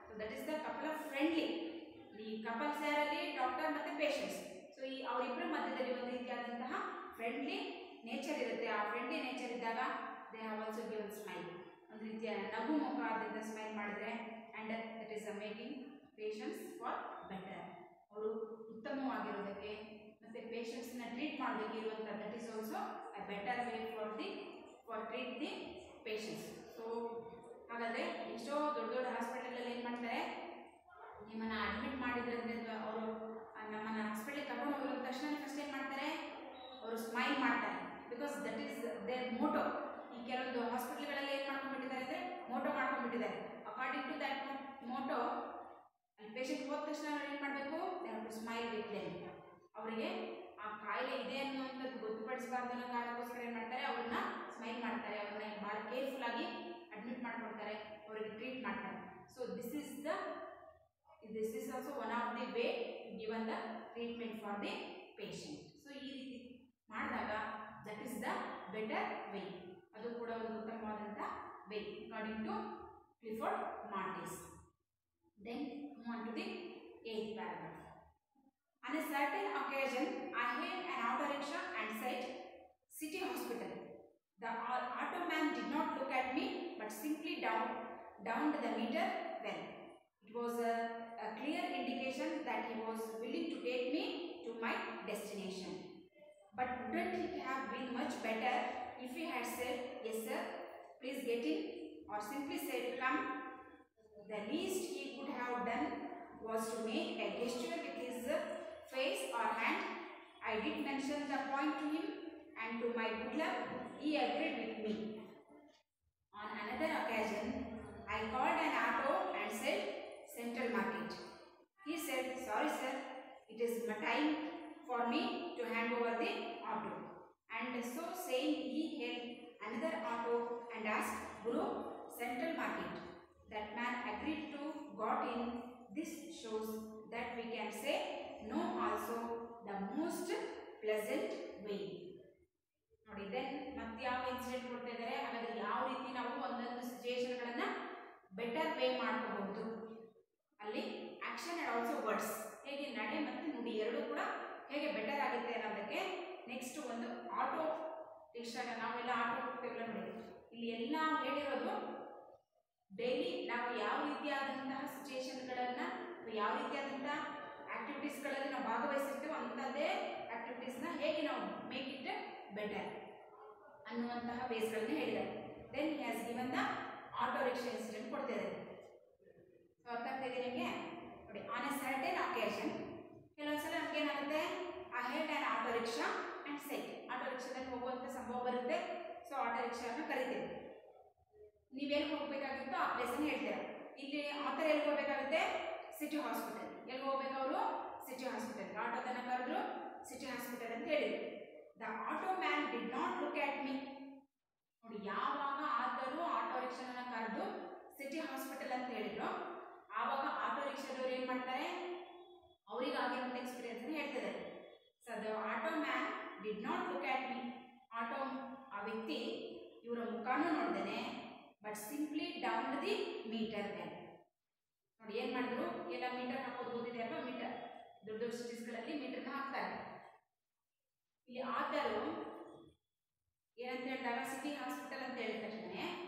so that is the couple of friendly. ಈ couples ಯಾರಲ್ಲಿ? ಡಾಕ್ಟರ್ ಮತ್ತು ಪೇಷಂಟ್ಸ್. ಸೊ ಈ ಅವರಿಬ್ಬರ ಮಧ್ಯದಲ್ಲಿ ಒಂದು ರೀತಿಯಾದಂತಹ ಫ್ರೆಂಡ್ಲಿ ನೇಚರ್ ಇರುತ್ತೆ. ಆ ಫ್ರೆಂಡ್ಲಿ ನೇಚರ್ ಇದ್ದಾಗ they have also given smile, ಒಂದು ರೀತಿಯ ನಗು ಮುಖ ಆದ್ದರಿಂದ ಸ್ಮೈಲ್ ಮಾಡಿದರೆ, and that is making patients for better. ಅವರು ಉತ್ತಮವಾಗಿರೋದಕ್ಕೆ ಮತ್ತು ಪೇಷಂಟ್ಸ್ನ ಟ್ರೀಟ್ ಮಾಡೋದಕ್ಕೆ ಇರುವಂಥ that is also a better way for treat the patients. So ಹಾಗಾದರೆ ಎಷ್ಟೋ ದೊಡ್ಡ ದೊಡ್ಡ ಹಾಸ್ಪಿಟಲಲ್ಲಿ ಏನು ಮಾಡ್ತಾರೆ, ನಿಮ್ಮನ್ನು ಅಡ್ಮಿಟ್ ಮಾಡಿದ್ರಿಂದ ಅವರು ನಮ್ಮನ್ನು ಹಾಸ್ಪಿಟಲಿಗೆ ಕರ್ಕೊಂಡು ಹೋಗಿರೋ ತಕ್ಷಣ ಫಸ್ಟ್ ಏನು ಮಾಡ್ತಾರೆ, ಅವರು ಸ್ಮೈಲ್ ಮಾಡ್ತಾರೆ. Because that is their motto. ಈ ಕೆಲವೊಂದು ಹಾಸ್ಪಿಟಲ್ಗಳಲ್ಲಿ ಏನು ಮಾಡ್ಕೊಂಡ್ಬಿಟ್ಟಿದ್ದಾರೆ ಅಂದರೆ ಮೋಟೋ ಮಾಡ್ಕೊಂಡ್ಬಿಟ್ಟಿದ್ದಾರೆ. ಅಕಾರ್ಡಿಂಗ್ ಟು ದ್ಯಾಟ್ ಮೋಟೋ ಅಲ್ಲಿ ಪೇಷಂಟ್ ಹೋದ ತಕ್ಷಣ ಅವ್ರು ಏನು ಮಾಡಬೇಕು, they have to smile with them. ಅವರಿಗೆ ಆ ಕಾಯಿಲೆ ಇದೆ ಅನ್ನುವಂಥದ್ದು ಗೊತ್ತುಪಡಿಸಬಾರ್ದು ಅನ್ನೋ ಕಾರಣಕ್ಕೋಸ್ಕರ ಏನು ಮಾಡ್ತಾರೆ, ಅವ್ರನ್ನ ಸ್ಮೈಲ್ ಮಾಡ್ತಾರೆ, ಅವ್ರನ್ನ ಭಾಳ ಕೇರ್ಫುಲ್ಲಾಗಿ ಅಡ್ಮಿಟ್ ಮಾಡ್ಕೊಡ್ತಾರೆ, ಅವರಿಗೆ ಟ್ರೀಟ್ ಮಾಡ್ತಾರೆ. So this is also one of the way given the treatment for the patient. So ಈ ರೀತಿ ಮಾಡಿದಾಗ that is the better way. ಅದು ಕೂಡ ಒಂದು ಉತ್ತಮವಾದಂಥ way according to Clifford Martis. Then move on to the 8th paragraph. On a certain occasion, I hailed an auto rickshaw and said, downed the meter well. It was a clear indication that he was willing to take me to my destination. But wouldn't it have been much better if he had said, "Yes sir, please get in," or simply said, "Come"? The least he could have done was to make a gesture with his face or hand. I did mention the point to him, and to my good luck, he agreed with me. On another occasion, I called an auto and said, "Central Market." He said, "Sorry sir, it is time for me to hand over the auto." And so saying, he hailed another auto and asked, "Guru, Central Market." That man agreed to, got in. This shows that we can say no also the most pleasant way. ನೋಡಿ, then ಮತ್ತೆ ಯಾವ incident ಕೊಡ್ತಾ ಇದ್ದಾರೆ, ಹಾಗಾದ್ರೆ ಯಾವ ರೀತಿ ನಾವು ಒಂದೊಂದು ಸಿಚುಯೇಷನ್ಗಳನ್ನ ಬೆಟರ್ ವೇ ಮಾಡ್ಕೋಬಹುದು. ಅಲ್ಲಿ ಆಕ್ಷನ್ ಅಂಡ್ ಆಲ್ಸೋ ವರ್ಡ್ಸ್, ಹೇಗೆ ನಡೆ ಮತ್ತು ನುಡಿ ಎರಡೂ ಕೂಡ ಹೇಗೆ ಬೆಟರ್ ಆಗುತ್ತೆ ಅನ್ನೋದಕ್ಕೆ ನೆಕ್ಸ್ಟ್ ಒಂದು ಆಟೋ ರಿಕ್ಷಾಗ ನಾವೆಲ್ಲ ಆಟೋ ಹೋಗ್ತೇವಲ್ಲ ನೋಡಿ, ಇಲ್ಲಿ ಎಲ್ಲ ಹೇಳಿರೋದು ಡೈಲಿ ನಾವು ಯಾವ ರೀತಿಯಾದಂತಹ ಸಿಚುಯೇಷನ್ಗಳನ್ನು ಯಾವ ರೀತಿಯಾದಂತಹ ಆಕ್ಟಿವಿಟೀಸ್ಗಳಲ್ಲಿ ನಾವು ಭಾಗವಹಿಸಿರ್ತೇವೆ ಅಂಥದ್ದೇ ಆಕ್ಟಿವಿಟೀಸ್ನ ಹೇಗೆ ನಾವು ಮೇಕ್ ಇಟ್ ಬೆಟರ್ ಅನ್ನುವಂತಹ ಬೇಸ್ಗಳನ್ನ ಹೇಳಿದ್ದಾರೆ. Then he has given the auto rickshaw incident ಕೊಡ್ತಿದ್ದಾರೆ. ಸೊ ಅರ್ಥ ಆಗ್ತಿದೆ ನಿಮಗೆ ನೋಡಿ. ಆನ್ ಎ ಸರ್ಟೇನ್ ಅಕೇಶನ್, ಕೆಲವೊಂದ್ಸಲ ನಮ್ಗೆ ಏನಾಗುತ್ತೆ, ಆ hailed on auto rickshaw and sight, auto ರಿಕ್ಷಾದಲ್ಲಿ ಹೋಗುವಂಥ ಸಂಭವ ಬರುತ್ತೆ. ಸೊ ಆಟೋ ರಿಕ್ಷಾನ ಕರಿತೀವಿ. ನೀವೆಲ್ಲಿ ಹೋಗಬೇಕಾಗಿತ್ತೋ ಆ ಪ್ಲೇಸನ್ನು ಹೇಳ್ತೀರಾ. ಇಲ್ಲಿ ಆ ಥರ ಎಲ್ಲಿ ಹೋಗಬೇಕಾಗುತ್ತೆ, ಸಿಟಿ ಹಾಸ್ಪಿಟಲ್. ಎಲ್ಲಿ ಹೋಗ್ಬೇಕು ಅವರು, ಸಿಟಿ ಹಾಸ್ಪಿಟಲ್. ಆಟೋದನ್ನು ಕರೆದ್ರು ಸಿಟಿ ಹಾಸ್ಪಿಟಲ್ ಅಂತ ಹೇಳಿದ್ರು. The auto man did not look at me. ನೋಡಿ, ಯಾವಾಗ ಆದರೂ ಆಟೋ ರಿಕ್ಷಾನ ಕರೆದು ಸಿಟಿ ಹಾಸ್ಪಿಟಲ್ ಅಂತ ಹೇಳಿದ್ರು, ಆವಾಗ ಆಟೋ ರಿಕ್ಷಾದವ್ರು ಏನು ಮಾಡ್ತಾರೆ, ಅವರಿಗಾಗಿರೋ ಎಕ್ಸ್ಪೀರಿಯನ್ಸ್ ಹೇಳ್ತಿದ್ದಾರೆ. So the auto man did not look at me. Auto ಆ ವ್ಯಕ್ತಿ ಇವರ ಮುಖಾನೂ ನೋಡ್ದೇನೆ, but simply down the meter well. ನೋಡಿ ಏನು ಮಾಡಿದ್ರು, ಎಲ್ಲ ಮೀಟರ್ ಹಾಕೋದು ಗೊತ್ತಿದೆ ಅಲ್ವಾ, ಮೀಟರ್ ದೊಡ್ಡ ದೊಡ್ಡ ಸಿಟೀಸ್ಗಳಲ್ಲಿ ಮೀಟರ್ನ ಹಾಕ್ತಾರೆ. ಇಲ್ಲಿ ಆತರು ಏನಂತ ಹೇಳಿದಾಗ ಸಿಟಿ ಹಾಸ್ಪಿಟಲ್ ಅಂತ ಹೇಳಿದ ತಕ್ಷಣ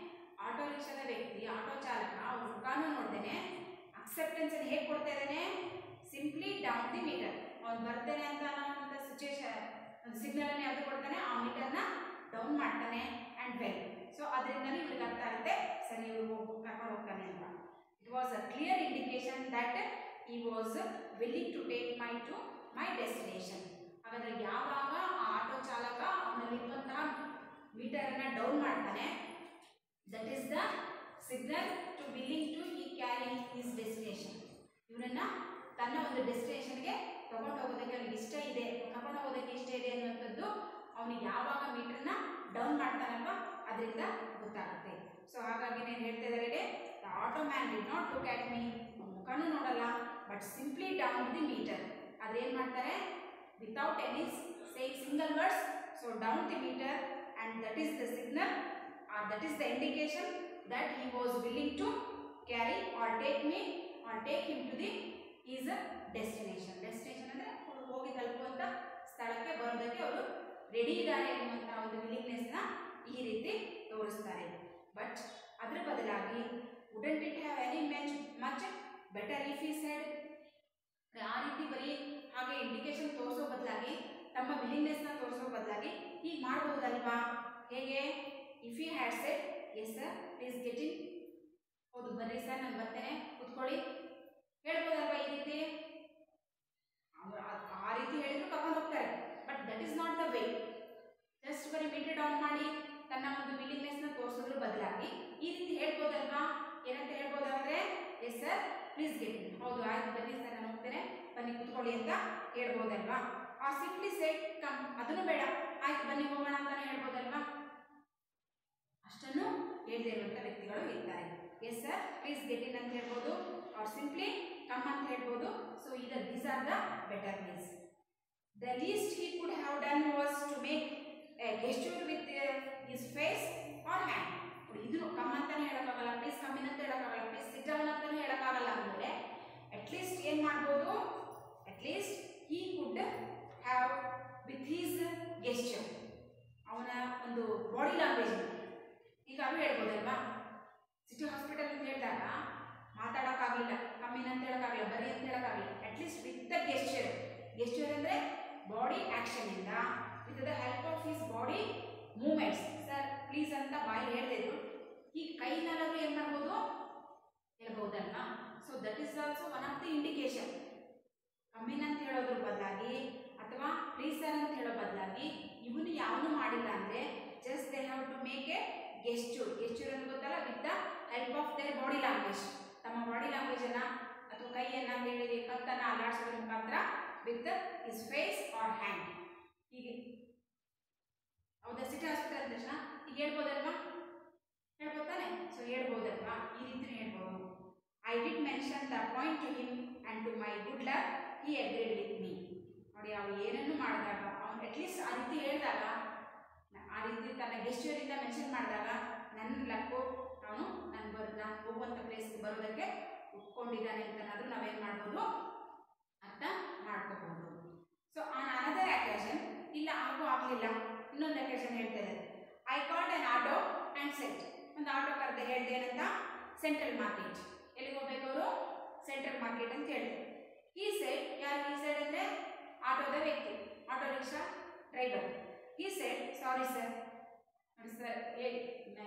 ಆಟೋ ರಿಕ್ಷಾದ ವ್ಯಕ್ತಿ, ಆಟೋ ಚಾಲಕ ಅವ್ರ ಮುಖಾನು ನೋಡ್ದೇನೆ ಅಕ್ಸೆಪ್ಟೆನ್ಸ್ ಅನ್ನು ಹೇಗೆ ಕೊಡ್ತಾ ಇದ್ದಾನೆ, ಸಿಂಪ್ಲಿ ಡೌನ್ ದಿ ಮೀಟರ್. ಅವ್ನು ಬರ್ತೇನೆ ಅಂತ ಅನ್ನೋಂಥ ಸಿಚುಯೇಷನ್ ಒಂದು ಸಿಗ್ನಲ್ ಅನ್ನು ಯಾವುದು ಕೊಡ್ತಾನೆ, ಆ ಮೀಟರ್ನ ಡೌನ್ ಮಾಡ್ತಾನೆ ಆ್ಯಂಡ್ ವೆಲ್. ಸೊ ಅದರಿಂದಲೇ ಇವ್ರಿಗೆ ಅರ್ಥ ಆಗುತ್ತೆ, ಸರಿ ಇವರು ಕರ್ಕೊಂಡು ಹೋಗ್ತಾನೆ ಅಂತ. It was a clear indication that he was willing to take my to my destination. ಹಾಗಾದ್ರೆ ಯಾವಾಗ ಆ ಆಟೋ ಚಾಲಕ ಅವನಲ್ಲಿರುವಂತಹ ಮೀಟರನ್ನು ಡೌನ್ ಮಾಡ್ತಾನೆ, that is the signal to willing to ಈ ಕ್ಯಾರಿ ಹಿಸ್ ಡೆಸ್ಟಿನೇಷನ್. ಇವನನ್ನು ತನ್ನ ಒಂದು ಡೆಸ್ಟಿನೇಷನ್ಗೆ ತಗೊಂಡು ಹೋಗೋದಕ್ಕೆ ಅವನಿಗೆ ಇಷ್ಟ ಇದೆ, ಕರ್ಕೊಂಡು ಹೋಗೋದಕ್ಕೆ ಇಷ್ಟ ಇದೆ ಅನ್ನುವಂಥದ್ದು ಅವನಿಗೆ ಯಾವಾಗ ಮೀಟರ್ನ ಡೌನ್ ಮಾಡ್ತಾನಲ್ವ ಅದರಿಂದ ಗೊತ್ತಾಗುತ್ತೆ. ಸೊ ಹಾಗಾಗಿ ಏನು ಹೇಳ್ತಾ ಇದ್ದಾರೆ, the auto man did not look at me. ಮುಖನೂ ನೋಡಲ್ಲ, but simply down the meter. ಆದ್ರೆ ಏನು ಮಾಡ್ತಾರೆ, without any saying single words, so down the meter and that is the signal or that is the indication that he was willing to carry or take me or take him to the is a destination. Destination ಅಂದರೆ ಹೋಗಿ ತಲುಪುವಂಥ ಸ್ಥಳಕ್ಕೆ ಬರೋದಕ್ಕೆ ಅವರು ready ಇದ್ದಾರೆ ಎನ್ನುವಂಥ ಒಂದು ವಿಲ್ಲಿಂಗ್ನೆಸ್ನ ಈ ರೀತಿ ತೋರಿಸ್ತಾರೆ. ಬಟ್ ಅದರ ಬದಲಾಗಿ wouldn't it have any much better if he said, ಆ ರೀತಿ ಬರೀ ಹಾಗೆ ಇಂಡಿಕೇಶನ್ ತೋರಿಸೋ ಬದಲಾಗಿ, ತಮ್ಮ ವಿಲ್ಲಿಂಗ್ನೆಸ್ನ ತೋರಿಸೋ ಬದಲಾಗಿ ಹೀಗೆ ಮಾಡಬಹುದಲ್ವಾ? ಹೇಗೆ? If he had shed, S sir please get in, ಹೌದು ಬರ್ರಿ ಸರ್ ನಾನು ಬರ್ತೇನೆ ಕೂತ್ಕೊಳ್ಳಿ, ಹೇಳ್ಬೋದಲ್ವಾ ಈ ರೀತಿ? ಆ ರೀತಿ ಹೇಳಿದ್ರು ಕರ್ಕೊಂಡು ಹೋಗ್ತಾರೆ. But that is not the way. Just ಬರೀ ಮೀಟರ್ ಡೌನ್ ಮಾಡಿ ತನ್ನ ಒಂದು ವಿಲ್ಲಿಂಗ್ನೆಸ್ನ ತೋರಿಸೋದ್ರ ಬದಲಾಗಿ ಈ ರೀತಿ ಹೇಳ್ಬೋದಲ್ವಾ? ಏನಂತ ಹೇಳ್ಬೋದಾದ್ರೆ, yes sir please get in, ಹೌದು ಆಯ್ತು ಬನ್ನಿ ಸರ್ ನಾನು ಹೋಗ್ತೇನೆ, ಬನ್ನಿ ಕೂತ್ಕೊಳ್ಳಿ ಅಂತ ಹೇಳ್ಬೋದಲ್ವಾ? ಆ ಸಿಂಪ್ಲಿ ಸೆಡ್ ಕಮ್, ಅದನ್ನು ಬೇಡ, ಆಯ್ತು ಬನ್ನಿ ಹೋಗೋಣ ಅಂತಾನೆ ಹೇಳ್ಬೋದಲ್ವಾ? ಅಷ್ಟನ್ನು ಹೇಳದೇ ಇರುವಂಥ ವ್ಯಕ್ತಿಗಳು ಇರ್ತಾರೆ. Yes sir please get in ಅಂತ ಹೇಳ್ಬೋದು, ಆರ್ ಸಿಂಪ್ಲಿ ಕಮ್ ಅಂತ ಹೇಳ್ಬೋದು. ಸೊ ಇದರ್ these are the better ways. The least he could have done was to make a gesture with his face or hand. ಇದನ್ನು ಕಮ್ ಅಂತಾನೆ ಹೇಳೋಕ್ಕಾಗಲ್ಲ, please come in ಅಂತ ಹೇಳೋಕ್ಕಾಗಲ್ಲ, ಪ್ಲೀಸ್ ಸಿಟ್ ಡೌನ್ ಅಂತಾನೆ ಹೇಳೋಕ್ಕಾಗಲ್ಲ. ಅಂದರೆ ಅಟ್ಲೀಸ್ಟ್ ಏನು ಮಾಡ್ಬೋದು, at least he could have with his gesture, ಅವನ ಒಂದು ಬಾಡಿ ಲ್ಯಾಂಗ್ವೇಜ್ ಹೀಗಾಗೂ ಹೇಳ್ಬೋದಲ್ವಾ? ಸಿಟ್ ಸಿಟಿ ಹಾಸ್ಪಿಟಲ್ ಅಂತ ಹೇಳಿದಾಗ ಮಾತಾಡೋಕ್ಕಾಗಲಿಲ್ಲ, ಕಮ್ಮಿನ ಅಂತ ಹೇಳೋಕ್ಕಾಗಲಿಲ್ಲ, ಬರೀ ಅಂತ ಹೇಳೋಕ್ಕಾಗಲಿಲ್ಲ. At least with the gesture. Gesture ಅಂದರೆ ಬಾಡಿ ಆ್ಯಕ್ಷನಿಂದ with the help of his body movements. Sir please ಅಂತ ಬಾಯಿ ಹೇಳ್ತಿದ್ರು, ಈ ಕೈನಲ್ಲಾದರೂ ಏನು ಮಾಡ್ಬೋದು, ಹೇಳ್ಬೋದಲ್ವಾ. So that is also one of the indication. Come in ಅಂತ ಹೇಳೋದ್ರ ಬದಲಾಗಿ ಅಥವಾ ಪ್ಲೀಸ್ ಸರ್ ಅಂತ ಹೇಳೋ ಬದಲಾಗಿ ಇವನು ಯಾವನು ಮಾಡಿಲ್ಲ ಅಂದರೆ just they have to make a gesture. Gesture ಅಂತ ಗೊತ್ತಲ್ಲ, with the help of their body language. ತಮ್ಮ ಬಾಡಿ ಲ್ಯಾಂಗ್ವೇಜನ್ನು ಅಥವಾ ಕೈಯನ್ನು ಹೇಳಿ ಕತ್ತನ್ನು ಅಲ್ಲಾಡಿಸೋದ್ರ ಮುಖಾಂತರ with his face or hand ಹೀಗೆ. ಹೌದಾ, ಸಿಟಿ ಹಾಸ್ಪಿಟಲ್ ಅಂದ ತಕ್ಷಣ ಈಗ ಹೇಳ್ಬೋದಲ್ವಾ, ಹೇಳ್ಬೋದಾನೆ. ಸೊ ಹೇಳ್ಬೋದಲ್ವಾ, ಈ ರೀತಿ ಹೇಳ್ಬೋದು. I did mention the point to him and to my good luck he agreed with me. ನೋಡಿ, ಅವನು ಏನನ್ನು ಮಾಡಿದಾಗ, ಅವನು ಅಟ್ಲೀಸ್ಟ್ ಆ ರೀತಿ ಹೇಳಿದಾಗ, ಆ ರೀತಿ ತನ್ನ ಗೆಸ್ಚರಿಂದ ಮೆನ್ಷನ್ ಮಾಡಿದಾಗ ನನ್ನ ಲಕ್ಕು ಅವನು ನಾನು ಹೋಗುವಂಥ ಪ್ಲೇಸ್ಗೆ ಬರೋದಕ್ಕೆ ಒಪ್ಕೊಂಡಿದ್ದಾನೆ ಅಂತನಾದರೂ ನಾವೇನು ಮಾಡ್ಬೋದು, ಅರ್ಥ ಮಾಡ್ಕೋಬೋದು. ಸೊ ಆನ್ ಅನದರ್ ಅಕೇಶನ್, ಇಲ್ಲ ಹಾಗೂ ಆಗಲಿಲ್ಲ, ಇನ್ನೊಂದು ಅಕೇಶನ್ ಹೇಳ್ತಾ ಇದ್ದಾರೆ. I called on auto and set. ಒಂದು ಆಟೋ ಕರೆದು ಹೇಳಿದೆ ಏನಂತ, ಸೆಂಟ್ರಲ್ ಮಾರ್ಕೆಟ್. ಎಲ್ಲಿಗೆ ಹೋಗ್ಬೇಕು ಅವರು, ಸೆಂಟ್ರಲ್ ಮಾರ್ಕೆಟ್ ಅಂತ ಹೇಳಿದೆ. ಈ ಸೈಡ್, ಯಾರು ಈ ಸೈಡ್ ಅಂದರೆ ಆಟೋದ ವ್ಯಕ್ತಿ, ಆಟೋ ರಿಕ್ಷಾ ಡ್ರೈವರ್. ಈ ಸೈಡ್, ಸಾರಿ ಸರ್, ನೋಡಿ ಸರ್ ಹೇಳಿ,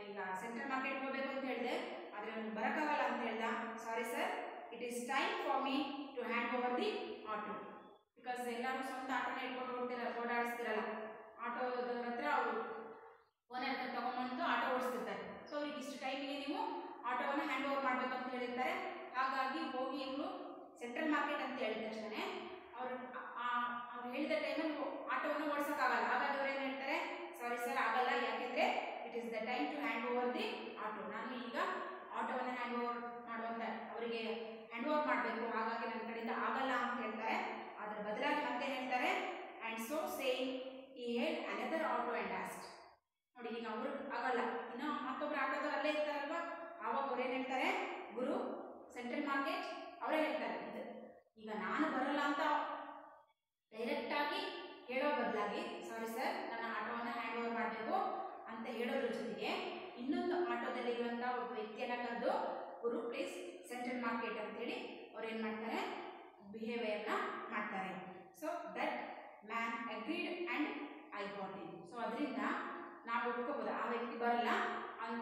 ಈಗ ಸೆಂಟ್ರಲ್ ಮಾರ್ಕೆಟ್ ಹೋಗಬೇಕು ಅಂತ ಹೇಳಿದೆ, ಆದರೆ ಅವನು ಬರೋಕ್ಕಾಗಲ್ಲ ಅಂತ ಹೇಳ್ದ. Sorry sir, it is time for me to hand over the auto. Because ಎಲ್ಲರೂ ಸ್ವಂತ ಆಟೋನ ಇಟ್ಕೊಂಡು ಓಡಾಡಿಸ್ತಿರಲ್ಲ, ಆಟೋದವ್ರ ಹತ್ರ ಅವರು ಓನರ್ ಹತ್ರ ತೊಗೊಂಬಂದು ಆಟೋ ಓಡಿಸ್ತಿರ್ತಾರೆ. ಸೊ ಅವ್ರಿಗೆ ಇಷ್ಟು ಟೈಮಿಗೆ ನೀವು ಆಟೋವನ್ನು ಹ್ಯಾಂಡ್ ಓವರ್ ಮಾಡಬೇಕು ಅಂತ ಹೇಳಿರ್ತಾರೆ. ಹಾಗಾಗಿ ಹೋಗಿ ಇವರು ಸೆಂಟ್ರಲ್ ಮಾರ್ಕೆಟ್ ಅಂತ ಹೇಳಿದ ತಕ್ಷಣ ಅವ್ರು ಹೇಳಿದ ಟೈಮಲ್ಲಿ ನೀವು ಆಟೋವನ್ನು ಓಡಿಸೋಕ್ಕಾಗಲ್ಲ. ಹಾಗಾಗಿ ಅವ್ರು ಏನು ಹೇಳ್ತಾರೆ, ಸಾರಿ ಸರ್ ಆಗಲ್ಲ, ಯಾಕೆಂದರೆ it is the time to hand over the auto. ನಾನು ಈಗ ಆಟೋವನ್ನು ಹ್ಯಾಂಡ್ ಓವರ್ ಮಾಡುವಂಥ ಅವರಿಗೆ ಹ್ಯಾಂಡ್ ಓವರ್ ಮಾಡಬೇಕು, ಹಾಗಾಗಿ ನನ್ನ ಕಡೆಯಿಂದ ಆಗಲ್ಲ ಅಂತ ಹೇಳ್ತಾರೆ. ಅದರ ಬದಲಾಗಿ ಮತ್ತೆ ಹೇಳ್ತಾರೆ, ಆ್ಯಂಡ್ ಸೊ ಸೇಯಿಂಗ್ ಈ ಹೇಲ್ ಅನದರ್ ಆಟೋ ಆ್ಯಂಡ್ ಆಸ್ಟ್. ನೋಡಿ, ಈಗ ಅವರು ಆಗಲ್ಲ, ಇನ್ನು ಮತ್ತೊಬ್ಬರು ಆಟೋದವ್ರು ಅಲ್ಲೇ ಇರ್ತಾರಲ್ವ, ಆವಾಗ ಅವ್ರು ಏನು ಹೇಳ್ತಾರೆ, ಗುರು ಸೆಂಟ್ರಲ್ ಮಾರ್ಕೆಟ್ ಅವರೇ ಹೇಳ್ತಾರೆ, ಈಗ ನಾನು ಬರಲ್ಲ ಅಂತ ಡೈರೆಕ್ಟಾಗಿ ಹೇಳೋ ಬದಲಾಗಿ ಸಾರಿ ಸರ್ ನನ್ನ ಆಟೋವನ್ನು ಹ್ಯಾಂಡ್ ಓವರ್ ಮಾಡಬೇಕು ಅಂತ ಹೇಳೋದ್ರ ಜೊತೆಗೆ ಇನ್ನೊಂದು ಆಟೋದಲ್ಲಿರುವಂಥ ಒಬ್ಬ ವ್ಯಕ್ತಿಯನ್ನು ಕರೆದು ಗುರು ಪ್ಲೀಸ್ ಸೆಂಟ್ರಲ್ ಮಾರ್ಕೆಟ್ ಅಂತೇಳಿ ಅವ್ರು ಏನು ಮಾಡ್ತಾರೆ, ಬಿಹೇವಿಯರ್ನ ಮಾಡ್ತಾರೆ. So that man agreed and I got in. So ಅದರಿಂದ ನಾವು ಒಪ್ಕೋಬೋದು, ಆ ವ್ಯಕ್ತಿ ಬರಲ್ಲ,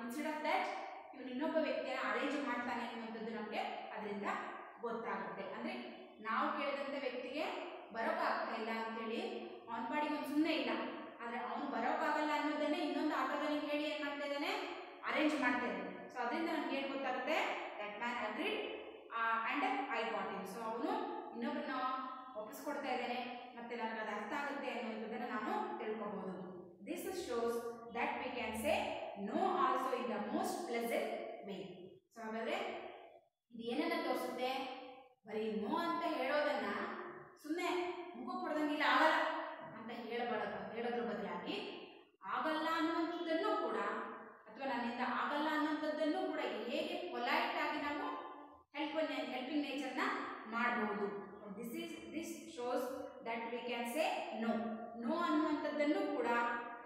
ಇನ್ಸ್ಟೆಡ್ ಆಫ್ ದ್ಯಾಟ್ ಇವನು ಇನ್ನೊಬ್ಬ ವ್ಯಕ್ತಿಯನ್ನು ಅರೇಂಜ್ ಮಾಡ್ತಾನೆ ಅನ್ನುವಂಥದ್ದು ನಮಗೆ ಅದರಿಂದ ಗೊತ್ತಾಗುತ್ತೆ. ಅಂದರೆ ನಾವು ಕೇಳಿದಂಥ ವ್ಯಕ್ತಿಗೆ ಬರೋಕ್ಕಾಗ್ತಾ ಇಲ್ಲ ಅಂಥೇಳಿ ಅವನ ಪಾಡಿಗೆ ಒಂದು ಸುಮ್ಮನೆ ಇಲ್ಲ, ಆದರೆ ಅವನು ಬರೋಕ್ಕಾಗಲ್ಲ ಅನ್ನೋದನ್ನೇ ಇನ್ನೊಂದು ಆಟೋದಲ್ಲಿ ಹೇಳಿ ಏನು ಮಾಡ್ತಾ ಇದ್ದಾನೆ, ಅರೇಂಜ್ ಮಾಡ್ತಾ ಇದ್ದಾನೆ. ಸೊ ಅದರಿಂದ ನಮ್ಗೆ ಏನು ಗೊತ್ತಾಗುತ್ತೆ, that man agreed and I got in. So ಅವನು ಇನ್ನೊಬ್ಬರನ್ನ ಒಪ್ಪಿಸ್ಕೊಡ್ತಾ ಇದ್ದಾನೆ ಮತ್ತು ನನಗೆ ಅದು ಅರ್ಥ ಆಗುತ್ತೆ ಅನ್ನೋದನ್ನು ನಾನು ತಿಳ್ಕೊಬೋದು. This shows that we can say no also in the most pleasant way. So ಹಾಗಾದರೆ ಇದು ಏನನ್ನ ತೋರಿಸುತ್ತೆ, ಬರೀ ನೋ ಅಂತ ಹೇಳೋದನ್ನ ಸುಮ್ಮನೆ ಮುಖ ಕೊಡ್ದಂಗಿಲ್ಲ ಆಗಲ್ಲ ಅಂತ ಹೇಳೋದ್ರ ಬದಲಾಗಿ ಆಗಲ್ಲ ಅನ್ನುವಂಥದ್ದನ್ನು ಕೂಡ ಅಥವಾ ನನ್ನಿಂದ ಆಗಲ್ಲ ಅನ್ನೋಂಥದ್ದನ್ನು ಕೂಡ ಹೇಗೆ ಪೊಲೈಟ್ ಆಗಿ ನಾವು ಹೆಲ್ಪಿಂಗ್ ನೇಚರ್ನ ಮಾಡಬಹುದು. This shows that we can say no. No ಅನ್ನುವಂಥದ್ದನ್ನು ಕೂಡ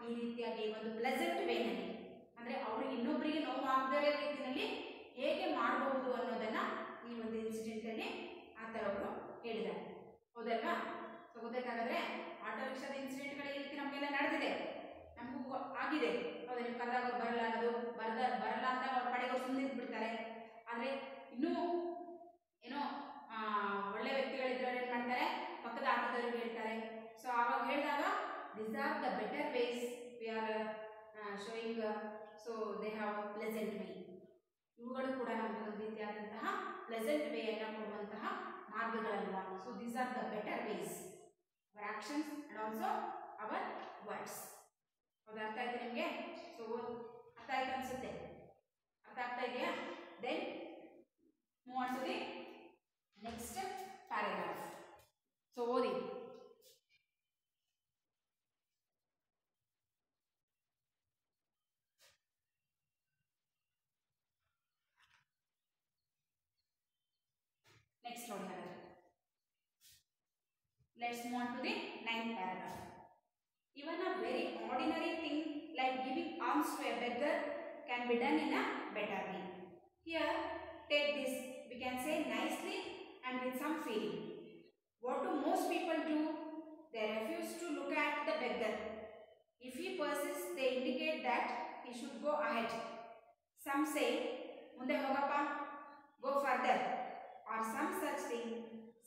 ಈ ರೀತಿಯಾಗಿ ಒಂದು ಪ್ಲೆಸೆಂಟ್ ವೇನಲ್ಲಿ, ಅಂದರೆ ಅವ್ರಿಗೆ ಇನ್ನೊಬ್ಬರಿಗೆ ನೋವು ಆಗದೇ ರೀತಿಯಲ್ಲಿ ಹೇಗೆ ಮಾಡಬಹುದು ಅನ್ನೋದನ್ನು ಈ ಒಂದು ಇನ್ಸಿಡೆಂಟಲ್ಲಿ ಆ ಥರ ಅವರು ಹೇಳಿದ್ದಾರೆ. ಹೌದಲ್ವಾ? ಸೊ ಗೊತ್ತಾಗಾದ್ರೆ ಆಟೋ ರಿಕ್ಷಾದ ಇನ್ಸಿಡೆಂಟ್ಗಳು ಈ ರೀತಿ ನಮಗೆಲ್ಲ ನಡೆದಿದೆ, ನಮಗೂ ಆಗಿದೆ. ಹೌದಾ? ನೀವು ಕರೆದಾಗ ಬರಲ್ಲ ಅನ್ನೋದು, ಬರಲ್ಲ ಅಂತ ಅವ್ರ ಪಡೆಗೆ ಸುಮ್ಮನೆ ಬಿಡ್ತಾರೆ. ಆದರೆ ಇನ್ನೂ ಏನೋ ಒಳ್ಳೆ ವ್ಯಕ್ತಿಗಳಿದ್ರೆ ಏನು ಮಾಡ್ತಾರೆ, ಪಕ್ಕದ ಆಟೋದವ್ರಿಗೆ ಹೇಳ್ತಾರೆ. ಸೊ ಆವಾಗ ಹೇಳಿದಾಗ these are the better ways we are showing, so they have a pleasant way. ಇವುಗಳು ಕೂಡ ನಮಗೆ ಒಂದು ರೀತಿಯಾದಂತಹ ಪ್ಲೆಸೆಂಟ್ ವೇಯನ್ನು ಕೊಡುವಂತಹ ಮಾರ್ಗಗಳಲ್ವಾ. So these are the better ways, our actions and also our words. ಹೌದು, ಅರ್ಥ ಆಯ್ತು ನಿಮಗೆ? ಸೊ ಅರ್ಥ ಆಯ್ತು ಅನಿಸುತ್ತೆ, ಅರ್ಥ ಆಗ್ತಾ ಇದೆಯಾ? Then move on to the next paragraph. So ಓದಿ. Next one, let's move on to the 9th paragraph. Even a very ordinary thing like giving alms to a beggar can be done in a better way. Here, take this. We can say nicely and with some feeling. What do most people do? They refuse to look at the beggar. If he persists, they indicate that he should go ahead. Some say, "Munde hogappa, go further," or some such thing.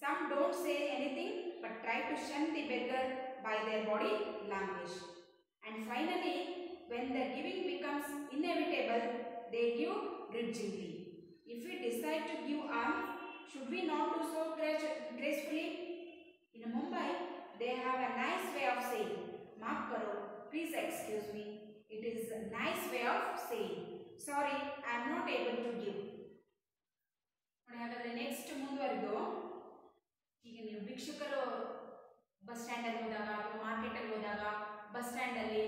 Some don't say anything but try to shun the beggar by their body language. And finally, when the giving becomes inevitable, they give grudgingly. If we decide to give alms, should we not do so gracefully? In Mumbai, they have a nice way of saying, "Maaf karo, please excuse me." It is a nice way of saying, "Sorry, I am not able to give." ಹಾಗಾದರೆ next ಮುಂದುವರೆದು ಈಗ ನೀವು ಭಿಕ್ಷುಕರು bus ಸ್ಟ್ಯಾಂಡಲ್ಲಿ ಹೋದಾಗ ಅಥವಾ ಮಾರ್ಕೆಟಲ್ಲಿ ಹೋದಾಗ bus ಸ್ಟ್ಯಾಂಡಲ್ಲಿ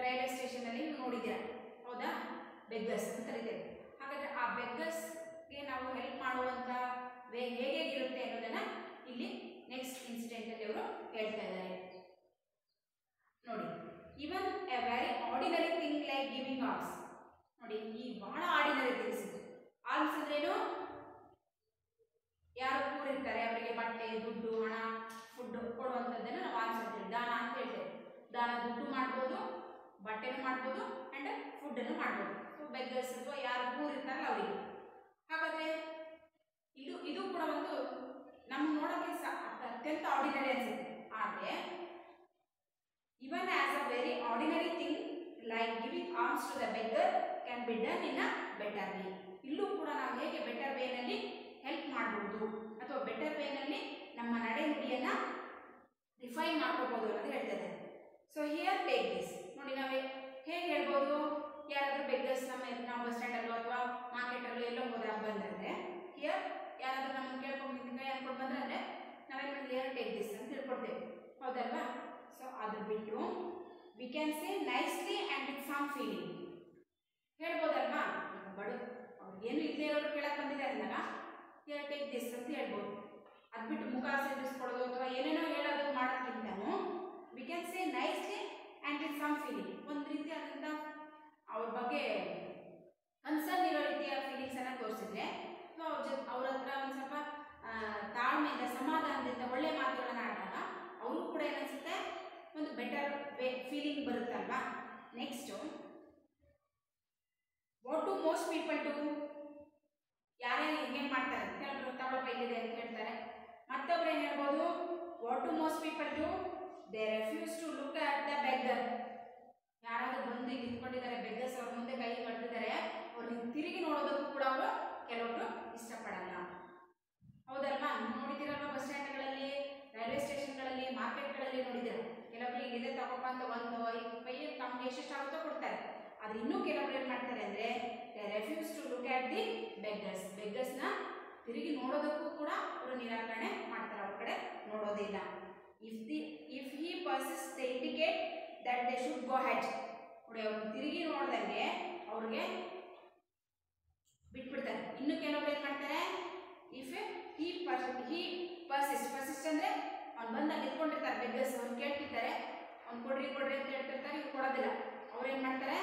railway ಸ್ಟೇಷನಲ್ಲಿ ನೀವು ನೋಡಿದ್ದೀರಾ, ಹೌದಾ? ಬೆಗ್ಗರ್ಸ್ ಅಂತ ಕರೀತೇವೆ. ಹಾಗಾದರೆ ಆ ಬೆಗ್ಗರ್ಸ್ಗೆ ನಾವು ಹೆಲ್ಪ್ ಮಾಡುವಂಥ ವೇ ಹೇಗಿರುತ್ತೆ ಅನ್ನೋದನ್ನು ಇಲ್ಲಿ ನೆಕ್ಸ್ಟ್ ಇನ್ಸಿಡೆಂಟಲ್ಲಿ ಅವರು ಹೇಳ್ತಾ ಇದ್ದಾರೆ ನೋಡಿ. Even a very ordinary thing like giving alms. ನೋಡಿ, ಈ ಬಹಳ ಆರ್ಡಿನರಿ ಥಿಂಗ್ಸ್ ಇದು. ಆಲ್ಮ್ಸ್ ಅಂದ್ರೇನು? ಯಾರು ಕೂರಿರ್ತಾರೆ ಅವರಿಗೆ ಬಟ್ಟೆ, ದುಡ್ಡು, ಹಣ, ಫುಡ್ ಕೊಡುವಂಥದ್ದನ್ನು ನಾವು ಆಲ್ಮ್ಸ್ ಅಂತೀವಿ, ದಾನ ಅಂತ ಹೇಳ್ತೇವೆ. ದಾನ ದುಡ್ಡು ಮಾಡ್ಬೋದು, ಬಟ್ಟೆನೂ ಮಾಡ್ಬೋದು, ಆ್ಯಂಡ್ ಫುಡ್ಡನ್ನು ಮಾಡ್ಬೋದು. ಸೊ ಬೆಗ್ಗರ್ಸ್ ಅಥವಾ ಯಾರು ಕೂರಿರ್ತಾರಲ್ಲ ಅವರಿಗೆ. ಹಾಗಾದರೆ ಇದು ಕೂಡ ಒಂದು ನಮ್ಗೆ ನೋಡೋಕ್ಕೆ ಅತ್ಯಂತ ಆರ್ಡಿನರಿ ಅನಿಸುತ್ತೆ. ಆದರೆ even as a very ordinary thing like giving alms to the beggar can be done in a better way. ಇಲ್ಲೂ ಕೂಡ ನಾವು ಹೇಗೆ ಬೆಟರ್ ವೇನಲ್ಲಿ ಹೆಲ್ಪ್ ಮಾಡಬಹುದು ಅಥವಾ ಬೆಟರ್ ವೇನಲ್ಲಿ ನಮ್ಮ ನಡೆ ನುಡಿಯನ್ನು ರಿಫೈನ್ ಮಾಡ್ಕೋಬಹುದು ಅಂತ ಹೇಳ್ತಾರೆ. So here take this. ನೋಡಿ, ನಾವು ಹೇಗೆ ಹೇಳ್ಬೋದು? ಯಾರಾದರೂ ಬೆಗ್ಗರ್ಸ್ ನಾವು ಬಸ್ ಸ್ಟ್ಯಾಂಡಲ್ಲೋ ಅಥವಾ ಮಾರ್ಕೆಟಲ್ಲೋ ಎಲ್ಲೋ ಹೋದಾಗ ಬಂದರೆ, ಹಿಯರ್ ಯಾರಾದರೂ ನಮ್ಮನ್ನು ಕೇಳ್ಕೊಂಡು ಕೈ ಹಾಕ್ಕೊಂಡು ಬಂದ್ರೆ ನಾವೇನು ಮಾಡಿದ್ವಿ? ಹಿಯರ್ ಟೇಕ್ ದಿಸ್ ಅಂತ ಹೇಳ್ಕೊಡ್ತೇವೆ, ಹೌದಲ್ವಾ? ಸೊ ಅದು ಬಿಟ್ಟು we can say nicely and with some feeling ಹೇಳ್ಬೋದಲ್ವಾ? ಬಡು ಅವ್ರಿಗೇನು ಇಲ್ಲದೆ ಇರೋರು ಕೇಳಕ್ಕೆ ಬಂದಿದ್ದಾರೆ ಅಂದಾಗ ಹಿಯರ್ ಟೇಕ್ ದಿಸ್ ಅಂತ ಹೇಳ್ಬೋದು. ಅದು ಬಿಟ್ಟು ಮುಖ ಸೇರಿಸ್ಕೊಡೋದು ಅಥವಾ ಏನೇನೋ ಹೇಳೋದು ಮಾಡೋಕ್ಕಿಂತನೂ we can say nicely and with some feeling. ಒಂದು ರೀತಿಯಾದಂಥ ಅವ್ರ ಬಗ್ಗೆ ಕನ್ಸರ್ನ್ ಇರೋ ರೀತಿಯ ಫೀಲಿಂಗ್ಸನ್ನು ತೋರಿಸಿದ್ರೆ ಸೊ ಅವ್ರ ಹತ್ರ ಒಂದು ಸ್ವಲ್ಪ ತಾಳ್ಮೆಯಿಂದ, ಸಮಾಧಾನದಿಂದ ಒಳ್ಳೆ ಮಾತುಗಳನ್ನು ಆಡಿದಾಗ ಅವರು ಕೂಡ ಏನನ್ಸುತ್ತೆ, ಒಂದು ಬೆಟರ್ ವೇ ಫೀಲಿಂಗ್ ಬರುತ್ತಲ್ವಾ. Next, what do most people do? ಯಾರ್ಯಾರು ಏನು ಮಾಡ್ತಾರೆ? ಕೆಲವರು ತಗೊಳಪ್ಪ ಇಲ್ಲಿದೆ ಅಂತ ಹೇಳ್ತಾರೆ. ಮತ್ತೊಬ್ರು ಏನು ಹೇಳ್ಬೋದು? What do most people do? They refuse to look at the beggar. ಯಾರಾದರೂ ಬಂದು ಇಲ್ಲಿ ನಿಂತ್ಕೊಂಡಿದ್ದಾರೆ, ಬೆಗ್ಗರ್ಸ್ ಅವ್ರ ಮುಂದೆ ಕೈ ಕಟ್ಟಿದ್ದಾರೆ, ಅವ್ರನ್ನ ತಿರುಗಿ ನೋಡೋದಕ್ಕೂ ಕೂಡ ಅವರು ಕೆಲವರು ಇಷ್ಟಪಡಲ್ಲ, ಹೌದಲ್ವಾ? ನೋಡಿದ್ದೀರಲ್ವ? ಬಸ್ ಸ್ಟ್ಯಾಂಡ್ಗಳಲ್ಲಿ, ರೈಲ್ವೆ ಸ್ಟೇಷನ್ಗಳಲ್ಲಿ, ಮಾರ್ಕೆಟ್ಗಳಲ್ಲಿ ನೋಡಿದ್ದೀರ. ಕೆಲವರಿಗೆ ಇಲ್ಲಿದೆ ತಗೋಪ್ಪ ಅಂತ 1-5 ರೂಪಾಯಿ ತಮಗೆ ಎಷ್ಟೆಷ್ಟಾಗುತ್ತೋ ಕೊಡ್ತಾರೆ. ಆದರೆ ಇನ್ನೂ ಕೆಲವರು ಏನು ಮಾಡ್ತಾರೆ ಅಂದರೆ they refuse to look at the beggars. ಬೆಗ್ಗರ್ಸ್ನ ತಿರುಗಿ ನೋಡೋದಕ್ಕೂ ಕೂಡ ಅವರು ನಿರಾಕರಣೆ ಮಾಡ್ತಾರೆ, ಅವ್ರ ಕಡೆ ನೋಡೋದೇ ಇಲ್ಲ. If he persists they indicate that they should go head. ನೋಡಿ, ಅವ್ರನ್ನ ತಿರುಗಿ ನೋಡ್ದಂಗೆ ಅವ್ರಿಗೆ ಬಿಟ್ಬಿಡ್ತಾರೆ. ಇನ್ನು ಕೆಲವರು ಏನು ಮಾಡ್ತಾರೆ? ಇಫ್ ಹಿ ಪರ್ಸಿಸ್ಟ್ ಅಂದರೆ ಅವ್ನು ಬಂದು ಅಲ್ಲಿ ನಿಂತ್ಕೊಂಡಿರ್ತಾರೆ, ಬೆಗ್ಗರ್ಸ್ ಅವ್ನು ಕೇಳ್ತಿರ್ತಾರೆ, ಅವ್ನು ಕೊಡ್ರಿ ಕೊಡ್ರಿ ಅಂತ ಹೇಳ್ತಿರ್ತಾರೆ, ಇವ್ರು ಕೊಡೋದಿಲ್ಲ. ಅವ್ರು ಏನು ಮಾಡ್ತಾರೆ?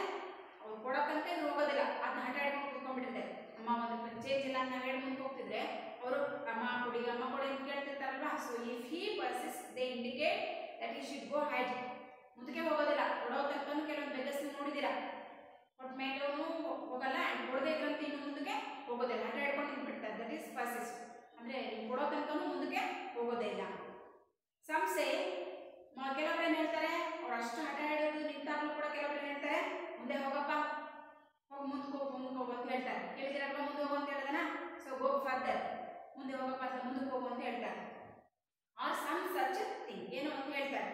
ಅವ್ರು ಕೊಡೋಕ್ಕಂತ ಇವ್ರು ಹೋಗೋದಿಲ್ಲ, ಅದನ್ನ ಹಠ ಹಿಡ್ಕೊಂಡು ಕೂತ್ಕೊಂಡ್ಬಿಟ್ಟಿರ್ತಾರೆ. ಅಮ್ಮ ಒಂದು ಚೇಂಜ್ ಇಲ್ಲ ಅಂತ ನಾವು ಹೇಳಿ ಮುಂದೆ ಹೋಗ್ತಿದ್ರೆ ಅವರು ಅಮ್ಮ ಕೊಡಿ ಅಂತ ಕೇಳ್ತಿರ್ತಾರಲ್ವಾ. So if he persists they indicate that he should go hide. ಮುಂದಕ್ಕೆ ಹೋಗೋದಿಲ್ಲ, ಕೊಡೋ ತನಕ ಕೆಲವೊಂದು ಬೆಗ್ಗರ್ಸ್ನ ನೋಡಿದ್ದೀರಾ, ಕೊಟ್ಟ ಮೇಲೆ ಅವನು ಹೋಗಲ್ಲ, ಆ್ಯಂಡ್ ಕೊಡದೇ ಇದ್ರಂತ ಇನ್ನು ಮುಂದಕ್ಕೆ ಹೋಗೋದಿಲ್ಲ, ಹಠ ಹಿಡ್ಕೊಂಡು ನಿಂತ್ಬಿಡ್ತಾರೆ. ದಟ್ ಈಸ್ ಪರ್ಸಿಸ್ಟ್ ಅಂದರೆ ನೀವು ಕೊಡೋ ತನಕ ಮುಂದಕ್ಕೆ ಹೋಗೋದೇ ಇಲ್ಲ. ಸಂಸೆ ಕೆಲವರು ಏನು ಹೇಳ್ತಾರೆ? ಅವ್ರು ಅಷ್ಟು ಹಠ ಹಿಡಿದು ನಿಂತಾಗಲೂ ಕೂಡ ಕೆಲವರು ಏನು ಹೇಳ್ತಾರೆ? ಮುಂದೆ ಹೋಗಪ್ಪ, ಹೋಗಿ ಮುಂದಕ್ಕೆ ಹೋಗು ಅಂತ ಹೇಳ್ತಾರೆ. ಕೇಳಿದಿರಪ್ಪ ಮುಂದೆ ಹೋಗು ಅಂತ ಹೇಳಿದನ? ಸೊ ಗೋ ಫರ್ದರ್, ಮುಂದೆ ಹೋಗಪ್ಪ ಅಂತ ಮುಂದಕ್ಕೆ ಹೋಗು ಅಂತ ಹೇಳ್ತಾರೆ. ಆರ್ ಸಮ್ ಸಚ್ ಥಿಂಗ್ ಏನೋ ಅಂತ ಹೇಳ್ತಾರೆ.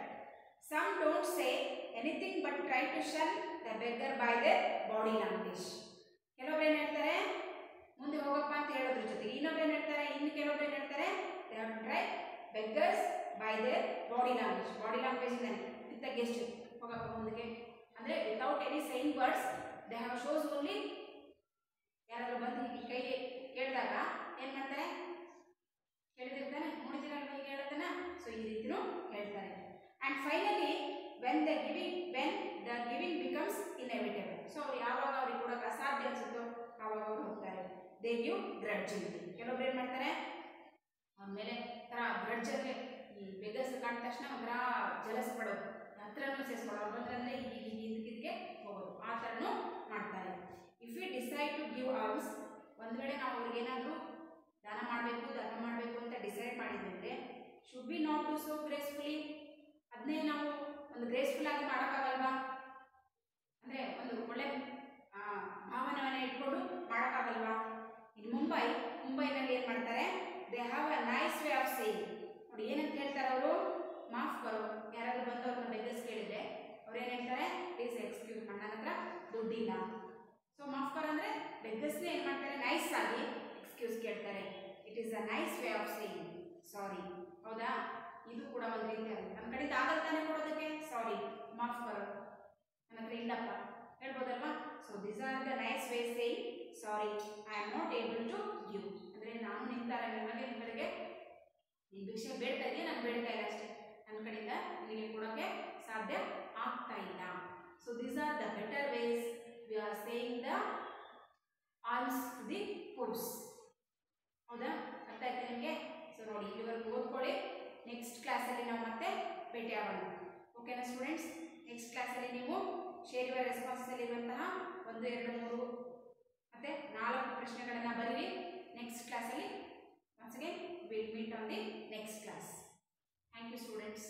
Some don't say anything but try to shun the beggar by their body language. ಕೆಲವರು ಏನು ಹೇಳ್ತಾರೆ? ಮುಂದೆ ಹೋಗಪ್ಪ ಅಂತ ಹೇಳೋದ್ರ ಜೊತೆಗೆ ಇನ್ನೊಬ್ರು ಏನು ಹೇಳ್ತಾರೆ? ಇನ್ನು ಕೆಲವರು ಏನು ಹೇಳ್ತಾರೆ? They have to try beggars by their body language. Body ಲ್ಯಾಂಗ್ವೇಜ್ನಲ್ಲಿ ವಿತ್ ದ ಗೆಸ್ಟ್ ಹೋಗಪ್ಪ ಮುಂದಕ್ಕೆ ಅಂದರೆ without any sign words they have shows only. ಯಾರಾದರೂ ಬಂದು ಈ ಕೈ ಕೇಳಿದಾಗ ಏನು ಮಾಡ್ತಾರೆ? ಕೇಳಿದಿರ್ತಾನೆ, ನೋಡಿದಿರಲ್ವ ಹೀಗೆ ಹೇಳೋದನ್ನ? ಸೊ ಈ ರೀತಿನೂ ಹೇಳ್ತಾರೆ. And finally when the giving becomes inevitable. So ಅವ್ರು ಯಾವಾಗ ಅವ್ರಿಗೆ ಕೊಡೋಕೆ ಅಸಾಧ್ಯ ಅನಿಸುತ್ತೋ ಆವಾಗ ಅವ್ರು ಹೋಗ್ತಾರೆ. They you grudgingly. ಕೆಲವೊಬ್ರು ಏನು ಮಾಡ್ತಾರೆ ಆಮೇಲೆ ಥರ ಗ್ರಡ್ಜ್ ಅಂದರೆ ಈ ಬೆಗರ್ಸ್ ಕಾಣಿದ ತಕ್ಷಣ ಒಂಥರ ಜಲಸ್ ಪಡೋದು, ಹತ್ರನೂ ಸೇರಿಸ್ಕೊಳ್ಳೋದು, ಅವ್ರು ಬಂದ್ರಂದ್ರೆ ಇದಕ್ಕೆ ಹೋಗೋದು, ಆ ಥರನೂ ಮಾಡ್ತಾರೆ. If you decide to give alms, ಒಂದು ವೇಳೆ ನಾವು ಅವ್ರಿಗೆ ಏನಾದರೂ ದಾನ ಮಾಡಬೇಕು ಧರ್ಮ ಮಾಡಬೇಕು ಅಂತ ಡಿಸೈಡ್ ಮಾಡಿದ್ರೆ should be not to so gracefully, ಅದನ್ನೇ ನಾವು ಒಂದು ಗ್ರೇಸ್ಫುಲ್ ಆಗಿ ಮಾಡೋಕ್ಕಾಗಲ್ವಾ? ಅಂದರೆ ಒಂದು ಒಳ್ಳೆ ಭಾವನೆಯನ್ನು ಇಟ್ಕೊಂಡು ಮಾಡೋಕ್ಕಾಗಲ್ವಾ? ಇನ್ನು ಮುಂಬೈನಲ್ಲಿ ಏನು ಮಾಡ್ತಾರೆ, they have a nice way of saying. ನೋಡಿ ಏನಂತ ಹೇಳ್ತಾರೆ ಅವರು, ಮಾಫ್ ಕರೋ. ಯಾರಾದರೂ ಬಂದು ಅವ್ರನ್ನ ಬೆಗರ್ಸ್ ಕೇಳಿದ್ರೆ ಅವ್ರು ಏನು ಹೇಳ್ತಾರೆ, ಪ್ಲೀಸ್ ಎಕ್ಸ್ಕ್ಯೂಸ್, ನನ್ನ ಹತ್ರ ದುಡ್ಡಿಲ್ಲ. ಸೊ ಮಾಫ್ ಕರೋ ಅಂದರೆ ಬೆಗರ್ಸ್ನೇ ಏನು ಮಾಡ್ತಾರೆ, ನೈಸ್ ಆಗಿ ಎಕ್ಸ್ಕ್ಯೂಸ್ ಕೇಳ್ತಾರೆ. It is a nice way of saying sorry. ಹೌದಾ? ಇದು ಕೂಡ ಒಂದು ರೀತಿ ಆಗುತ್ತೆ. ನಮ್ಮ ಕಡೆಯಿಂದ ಆಗಲ್ಲ ತಾನೇ ಕೊಡೋದಕ್ಕೆ, ಸಾರಿ ಮಾಫ್ ಕರೋ, ನನ್ನ ಹತ್ರ ಇಲ್ಲಪ್ಪ ಹೇಳ್ಬೋದಲ್ವಾ? So this are the nice way saying sorry I am not able to give. ಅಂದರೆ ನಾನು ನಿಮಗೆ ಈ ಭಿಕ್ಷೆ ಬೇಡ್ತಾ ಇದೆಯಾ, ನಾನು ಬೇಡ್ತಾ ಇಲ್ಲ ಅಷ್ಟೇ, ನನ್ನ ಕಡೆಯಿಂದ ನಿಮಗೆ ಕೊಡೋಕ್ಕೆ ಸಾಧ್ಯ ಆಗ್ತಾ ಇಲ್ಲ. So these are the better ways we are saying the alms to the poors. ಹೌದಾ? ಅರ್ಥ ಆಯ್ತಾ ನಿಮಗೆ? ಸೊ ನೋಡಿ ಇಲ್ಲಿವರೆಗೂ ಓದ್ಕೊಳ್ಳಿ. ನೆಕ್ಸ್ಟ್ ಕ್ಲಾಸಲ್ಲಿ ನಾವು ಮತ್ತೆ ಭೇಟಿ ಆಗೋಣ. ಓಕೆನಾ ಸ್ಟೂಡೆಂಟ್ಸ್? ನೆಕ್ಸ್ಟ್ ಕ್ಲಾಸಲ್ಲಿ ನೀವು ಶೇರ್ ಯುವರ್ ರೆಸ್ಪಾನ್ಸಲ್ಲಿರುವಂತಹ 1, 2, 3 ಮತ್ತು 4 ಪ್ರಶ್ನೆಗಳನ್ನು ಬರೀರಿ. ನೆಕ್ಸ್ಟ್ ಕ್ಲಾಸಲ್ಲಿ once again we'll meet on the next class. Thank you students.